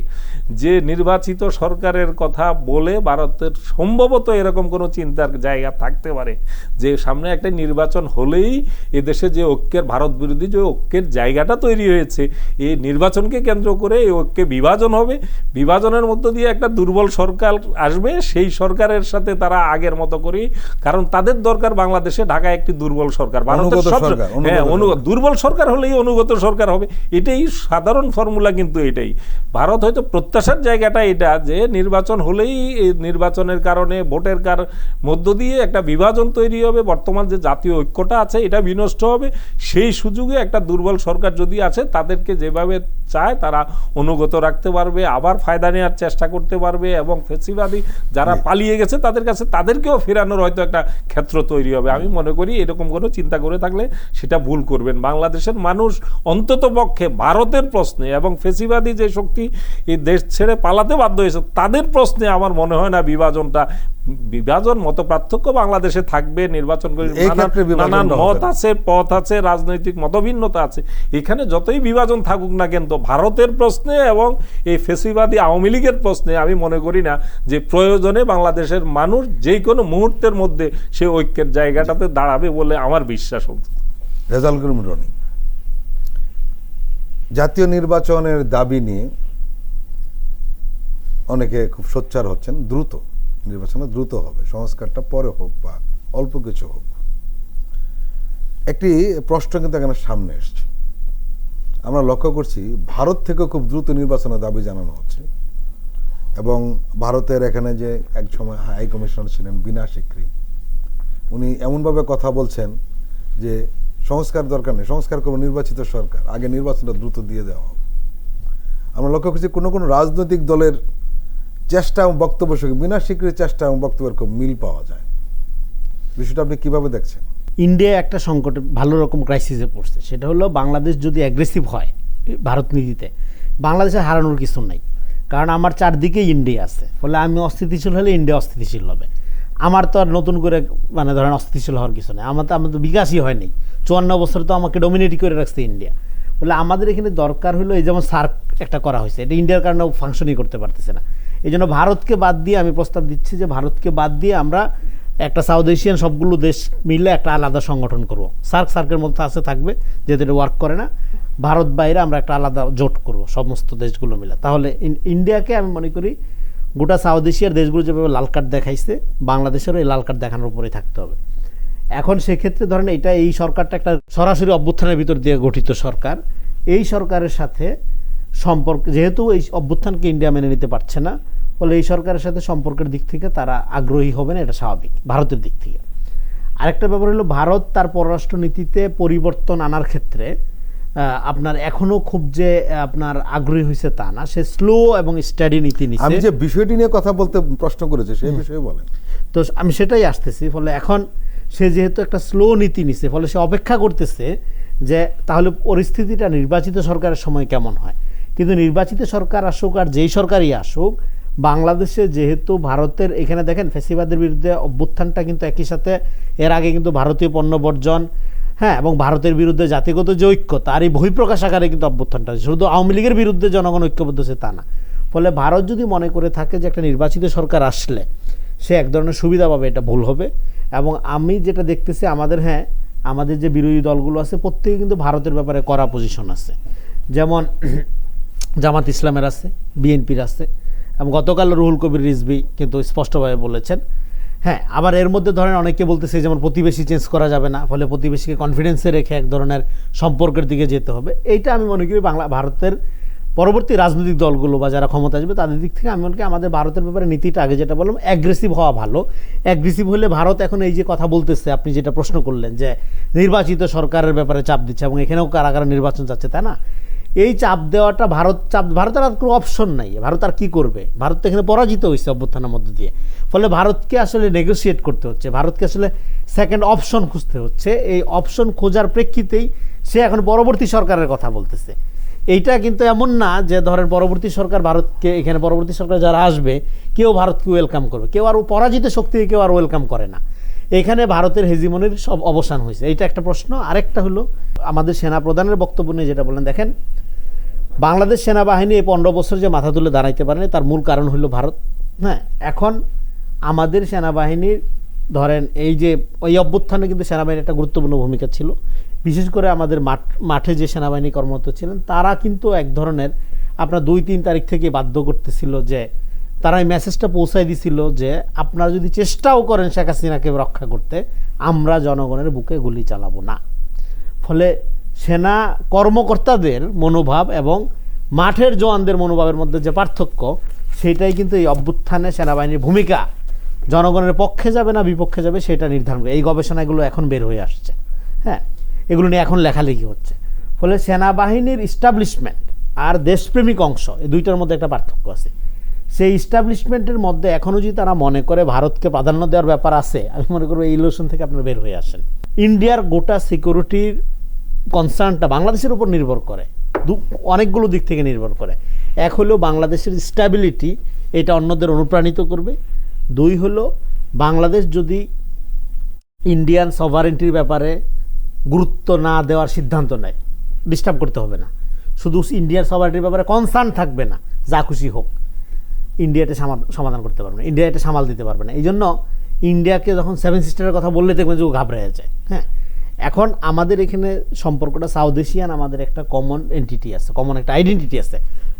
যে নির্বাচিত সরকারের কথা বলে, ভারতের সম্ভবত এরকম কোনো চিন্তার জায়গা থাকতে পারে যে সামনে একটা নির্বাচন হলেই এদেশে যে ঐক্যের, ভারত বিরোধী যে ঐক্যের জায়গাটা তৈরি হয়েছে, এই নির্বাচনকে কেন্দ্র করে এই ঐক্যে বিভাজন হবে, বিভাজনের মধ্য দিয়ে একটা দুর্বল সরকার আসবে, সেই সরকারের সাথে তারা আগের মতো করেই, কারণ তাদের দরকার বাংলাদেশে ঢাকায় একটি দুর্বল সরকার, দুর্বল সরকার হলেই অনুগত সরকার হবে, এটাই সাধারণ ফর্মুলা। কিন্তু এটাই ভারত হয়তো প্রত্যাশার জায়গাটা এটা যে নির্বাচন হলেই নির্বাচনের কারণে ভোটের মধ্য দিয়ে একটা বিভাজন তৈরি হবে, বর্তমান যে জাতীয় ঐক্যটা আছে এটা বিনষ্ট হবে, সেই সুযোগে একটা দুর্বল সরকার যদি আছে তাদেরকে যেভাবে চায় তারা অনুগত রাখতে পারবে, আবার ফায়দা নেওয়ার চেষ্টা করতে পারবে, এবং ফেসিবাদী যারা পালিয়ে গেছে তাদের কাছে তাদেরকেও ফেরানোর হয়তো একটা ক্ষেত্র তৈরি হবে। আমি মনে করি এরকম কোনো চিন্তা করে থাকলে সেটা ভুল করবেন। বাংলাদেশের মানুষ অন্তত পক্ষে ভারতের প্রশ্নে এবং ফেসিবাদী যে শক্তি এই দেশ ছেড়ে পালাতে বাধ্য হয়েছে তাদের প্রশ্নে আমার মনে হয় না বিভাজন মত পার্থক্য বাংলাদেশে থাকবে। নির্বাচন করে নানান মত আছে, পথ আছে, রাজনৈতিক মতভিন্নতা আছে, এখানে যতই বিভাজন থাকুক থাকুক না কিন্তু ভারতের প্রশ্নে এবং এই ফেসিবাদী আওয়ামী লীগের প্রশ্নে আমি মনে করি না যে প্রয়োজনে বাংলাদেশের মানুষ যে কোনো মুহূর্তের মধ্যে সে ঐক্যের জায়গাটাতে দাঁড়াবে বলে আমার বিশ্বাস হতো। রেজাউল করিম রনি, জাতীয় নির্বাচনের দাবি নিয়ে অনেকে খুব সোচ্চার হচ্ছেন, দ্রুত নির্বাচনে দ্রুত হবে, সংস্কারটা পরে হোক বা অল্প কিছু হোক। একটি প্রশ্ন কিন্তু এখানে সামনে এসছে, আমরা লক্ষ্য করছি ভারত থেকে খুব দ্রুত নির্বাচনের দাবি জানানো হচ্ছে এবং ভারতের এখানে যে এক সময় হাই কমিশনার ছিলেন বিনা সিকরি, উনি এমনভাবে কথা বলছেন যে সংস্কার দরকার নেই, সংস্কার করবে নির্বাচিত সরকার, আগে নির্বাচনটা দ্রুত দিয়ে দেওয়া হবে। আমরা লক্ষ্য করছি কোনো কোনো রাজনৈতিক দলের চেষ্টা এবং বক্তব্যের সঙ্গে বিনা স্বীকৃতির চেষ্টা এবং বক্তব্যের খুব মিল পাওয়া যায়। বিষয়টা আপনি কিভাবে দেখছেন? ইন্ডিয়া একটা সংকটে ভালো রকম ক্রাইসিসে পড়ছে, সেটা হলো বাংলাদেশ যদি অ্যাগ্রেসিভ হয় ভারত নীতিতে, বাংলাদেশে হারানোর কিছু নাই, কারণ আমার চারদিকে ইন্ডিয়া আছে, ফলে আমি অস্থিতিশীল হলে ইন্ডিয়া অস্থিতিশীল হবে। আমার তো আর নতুন করে মানে ধরেন অস্থিতিশীল হওয়ার কিছু নেই, আমার তো বিকাশই হয়নি, 54 বছর তো আমাকে ডমিনেটই করে রাখছে ইন্ডিয়া। বলে আমাদের এখানে দরকার হলো এই যেমন সার্ক একটা করা হয়েছে, এটা ইন্ডিয়ার কারণে ফাংশনই করতে পারতেছে না, এই জন্য ভারতকে বাদ দিয়ে আমি প্রস্তাব দিচ্ছি যে ভারতকে বাদ দিয়ে আমরা একটা সাউথ এশিয়ান সবগুলো দেশ মিলে একটা আলাদা সংগঠন করব। সার্কের মধ্যে আছে থাকবে, যেহেতু এটা ওয়ার্ক করে না, ভারত বাইরে আমরা একটা আলাদা জোট করব সমস্ত দেশগুলো মিলে। তাহলে ইন্ডিয়াকে আমি মনে করি গোটা সাউথ এশিয়ার দেশগুলো যেভাবে লাল কার্ড দেখাইছে, বাংলাদেশেরও এই লাল কার্ড দেখানোর উপরেই থাকতে হবে। এখন সেক্ষেত্রে ধরেন এটা এই সরকারটা একটা সরাসরি অভ্যুত্থানের ভিতর দিয়ে গঠিত সরকার, এই সরকারের সাথে সম্পর্ক, যেহেতু এই অভ্যুত্থানকে ইন্ডিয়া মেনে নিতে পারছে না, ফলে এই সরকারের সাথে সম্পর্কের দিক থেকে তারা আগ্রহী হবে না, এটা স্বাভাবিক ভারতের দিক থেকে। আরেকটা ব্যাপার হলো ভারত তার পররাষ্ট্রনীতিতে পরিবর্তন আনার ক্ষেত্রে আপনার এখনো খুব যে আপনার আগ্রহী হয়েছে তা না, সে স্লো এবং স্টাডি নীতি নিচ্ছে। আমি যে বিষয়টি নিয়ে কথা বলতে প্রশ্ন করেছি সেই বিষয়ে বলেন। তো আমি সেটাই আসতেছি, ফলে এখন সে যেহেতু একটা স্লো নীতি নিচ্ছে, ফলে সে অপেক্ষা করতেছে যে তাহলে পরিস্থিতিটা নির্বাচিত সরকারের সময় কেমন হয়। কিন্তু নির্বাচিত সরকার আসুক আর যেই সরকারই আসুক, বাংলাদেশে যেহেতু ভারতের এখানে দেখেন ফ্যাসিবাদের বিরুদ্ধে অভ্যুত্থানটা কিন্তু একই সাথে, এর আগে কিন্তু ভারতীয় পণ্য বর্জন, হ্যাঁ, এবং ভারতের বিরুদ্ধে জাতিগত যে ঐক্য তার এই বহিঃপ্রকাশ আকারে কিন্তু অভ্যুত্থানটা, শুধু আওয়ামী লীগের বিরুদ্ধে জনগণ ঐক্যবদ্ধ হচ্ছে তা না। ফলে ভারত যদি মনে করে থাকে যে একটা নির্বাচিত সরকার আসলে সে এক ধরনের সুবিধা পাবে, এটা ভুল হবে। এবং আমি যেটা দেখতেছি আমাদের যে বিরোধী দলগুলো আছে প্রত্যেকে কিন্তু ভারতের ব্যাপারে কড়া পজিশন আছে, যেমন জামাত ইসলামের আছে, বিএনপির আছে, এবং গতকাল রুহুল কবির রিজভী কিন্তু স্পষ্টভাবে বলেছেন। হ্যাঁ, আবার এর মধ্যে ধরেন অনেকে বলতেছে যেমন প্রতিবেশী চেঞ্জ করা যাবে না, ফলে প্রতিবেশীকে কনফিডেন্সে রেখে এক ধরনের সম্পর্কের দিকে যেতে হবে। এইটা আমি মনে করি ভারতের পরবর্তী রাজনৈতিক দলগুলো বা যারা ক্ষমতা আসবে তাদের দিক থেকে আমি মনে করি আমাদের ভারতের ব্যাপারে নীতিটা আগে যেটা বললাম অ্যাগ্রেসিভ হওয়া ভালো। অ্যাগ্রেসিভ হলে ভারত এখন এই যে কথা বলতেছে, আপনি যেটা প্রশ্ন করলেন যে নির্বাচিত সরকারের ব্যাপারে চাপ দিচ্ছে এবং এখানেও কারাগারে নির্বাচন যাচ্ছে, তাই না? এই চাপ দেওয়াটা ভারতের আর কোনো অপশন নাই, ভারত আর কী করবে? ভারত তো এখানে পরাজিত হয়েছে অভ্যুত্থানের মধ্যে দিয়ে, ফলে ভারতকে আসলে নেগোসিয়েট করতে হচ্ছে, ভারতকে আসলে সেকেন্ড অপশন খুঁজতে হচ্ছে। এই অপশন খোঁজার প্রেক্ষিতেই সে এখন পরবর্তী সরকারের কথা বলতেছে। এইটা কিন্তু এমন না যে ধরেন পরবর্তী সরকার ভারতকে, এখানে পরবর্তী সরকার যারা আসবে কেউ ভারতকে ওয়েলকাম করবে, কেউ আর পরাজিত শক্তিকে কেউ আর ওয়েলকাম করে না। এখানে ভারতের হেজিমনির সব অবসান হয়েছে, এইটা একটা প্রশ্ন। আরেকটা হলো আমাদের সেনা প্রধানের বক্তব্য নিয়ে যেটা বললেন, দেখেন বাংলাদেশ সেনাবাহিনী এই 15 বছর যে মাথা তুলে দাঁড়াইতে পারেনি তার মূল কারণ হলো ভারত। হ্যাঁ, এখন আমাদের সেনাবাহিনীর ধরেন এই যে ওই অভ্যুত্থানে কিন্তু সেনাবাহিনীর একটা গুরুত্বপূর্ণ ভূমিকা ছিল, বিশেষ করে আমাদের মাঠে যে সেনাবাহিনী কর্মরত ছিলেন তারা কিন্তু এক ধরনের আপনার 2-3 তারিখ থেকে বাধ্য করতেছিল যে তারা এই মেসেজটা পৌঁছাই দিছিল যে আপনারা যদি চেষ্টাও করেন শেখ হাসিনাকে রক্ষা করতে, আমরা জনগণের বুকে গুলি চালাবো না। ফলে সেনা কর্মকর্তাদের মনোভাব এবং মাঠের জওয়ানদের মনোভাবের মধ্যে যে পার্থক্য, সেটাই কিন্তু এই অভ্যুত্থানে সেনাবাহিনীর ভূমিকা জনগণের পক্ষে যাবে না বিপক্ষে যাবে সেটা নির্ধারণ করে। এই গবেষণাগুলো এখন বের হয়ে আসছে, হ্যাঁ, এগুলো নিয়ে এখন লেখালেখি হচ্ছে। ফলে সেনাবাহিনীর ইস্টাবলিশমেন্ট আর দেশপ্রেমিক অংশ, এই দুইটার মধ্যে একটা পার্থক্য আছে। সেই ইস্টাবলিশমেন্টের মধ্যে এখনও যদি তারা মনে করে ভারতকে প্রাধান্য দেওয়ার ব্যাপার আছে, আমি মনে করবো এই ইলিউশন থেকে আপনারা বের হয়ে আসেন। ইন্ডিয়ার গোটা সিকিউরিটির কনসার্নটা বাংলাদেশের উপর নির্ভর করে, অনেকগুলো দিক থেকে নির্ভর করে। এক হলো বাংলাদেশের স্ট্যাবিলিটি, এটা অন্যদের অনুপ্রাণিত করবে। 2 হলো বাংলাদেশ যদি ইন্ডিয়ান সভারেন্টির ব্যাপারে গুরুত্ব না দেওয়ার সিদ্ধান্ত নেয়, ডিস্টার্ব করতে হবে না। শুধু ইন্ডিয়ার সভারেটির ব্যাপারে কনসার্ন থাকবে না, যা খুশি হোক, ইন্ডিয়া এটা সমাধান করতে পারবে না, ইন্ডিয়া এটা সামাল দিতে পারবে না। এই জন্য ইন্ডিয়াকে যখন সেভেন সিস্টারের কথা বললে দেখবেন যে ও ঘাবড়ে যায়। হ্যাঁ, এখন আমাদের এখানে সম্পর্কটা সাউথ এশিয়ান, আমাদের একটা কমন এন্টিটি আছে, কমন একটা আইডেন্টিটি আছে,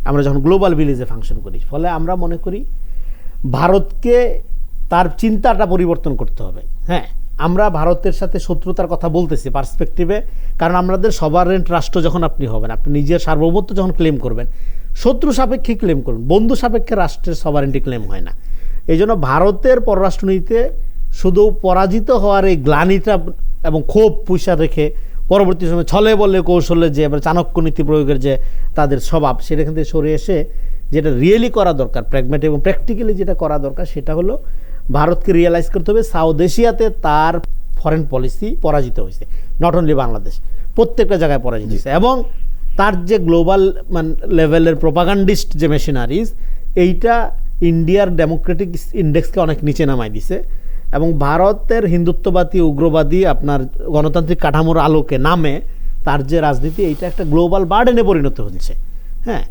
আমরা যখন গ্লোবাল ভিলেজে ফাংশন করি। ফলে আমরা মনে করি ভারতকে তার চিন্তাটা পরিবর্তন করতে হবে। হ্যাঁ, আমরা ভারতের সাথে শত্রুতার কথা বলতেছি পার্সপেক্টিভে, কারণ আমাদের সভারেন্ট রাষ্ট্র যখন আপনি হবেন, আপনি নিজের সার্বভৌমত্ব যখন ক্লেম করবেন, শত্রু সাপেক্ষে ক্লেম করবেন, বন্ধু সাপেক্ষে রাষ্ট্রের সভারেন্টি ক্লেম হয় না। এই জন্য ভারতের পররাষ্ট্রনীতিতে শুধু পরাজিত হওয়ার এই গ্লানিটা এবং ক্ষোভ পুষা রেখে পরবর্তী সময় ছলে বলে কৌশলে যে এবার চাণক্য নীতি প্রয়োগের যে তাদের স্বভাব, সেখান থেকে সরে এসে যেটা রিয়েলি করা দরকার, প্র্যাগম্যাটিক এবং প্র্যাকটিক্যালি যেটা করা দরকার, সেটা হলো ভারতকে রিয়েলাইজ করতে হবে সাউথ এশিয়াতে তার ফরেন পলিসি পরাজিত হয়েছে, নট অনলি বাংলাদেশ, প্রত্যেকটা জায়গায় পরাজিত হয়েছে। এবং তার যে গ্লোবাল লেভেলের প্রোপাগান্ডিস্ট যে মেশিনারিজ, এইটা ইন্ডিয়ার ডেমোক্রেটিক ইন্ডেক্সকে অনেক নিচে নামাই দিছে। এবং ভারতের হিন্দুত্ববাদী উগ্রবাদী আপনার গণতান্ত্রিক কাঠামোর আলোকে নামে তার যে রাজনীতি, এইটা একটা গ্লোবাল বার্ডেনে পরিণত হচ্ছে। হ্যাঁ,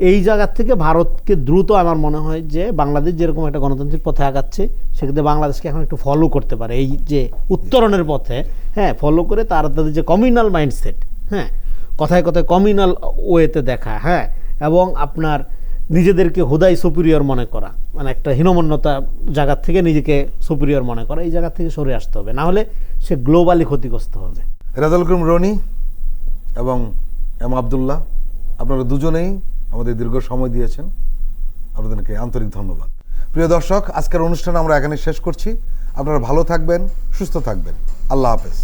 এই জায়গার থেকে ভারতকে দ্রুত আমার মনে হয় যে বাংলাদেশ যেরকম একটা গণতান্ত্রিক পথে আগাচ্ছে, সেক্ষেত্রে বাংলাদেশকে এখন একটু ফলো করতে পারে এই যে উত্তরণের পথে। হ্যাঁ, ফলো করে তাদের যে কমিউনাল মাইন্ডসেট, হ্যাঁ, কথায় কথায় কমিউনাল ওয়েতে দেখা, হ্যাঁ, এবং আপনার নিজেদেরকে হুদাই সুপিরিয়র মনে করা, মানে একটা হীনমন্যতা জায়গার থেকে নিজেকে সুপিরিয়র মনে করা, এই জায়গা থেকে সরে আসতে হবে, না হলে সে গ্লোবালি ক্ষতিগ্রস্ত হবে। রেজাউল করিম রনি এবং এম আবদুল্লাহ, আপনারা দুজনেই আমাদের দীর্ঘ সময় দিয়েছেন, আপনাদেরকে আন্তরিক ধন্যবাদ। প্রিয় দর্শক, আজকের অনুষ্ঠান আমরা এখানে শেষ করছি। আপনারা ভালো থাকবেন, সুস্থ থাকবেন। আল্লাহ হাফেজ।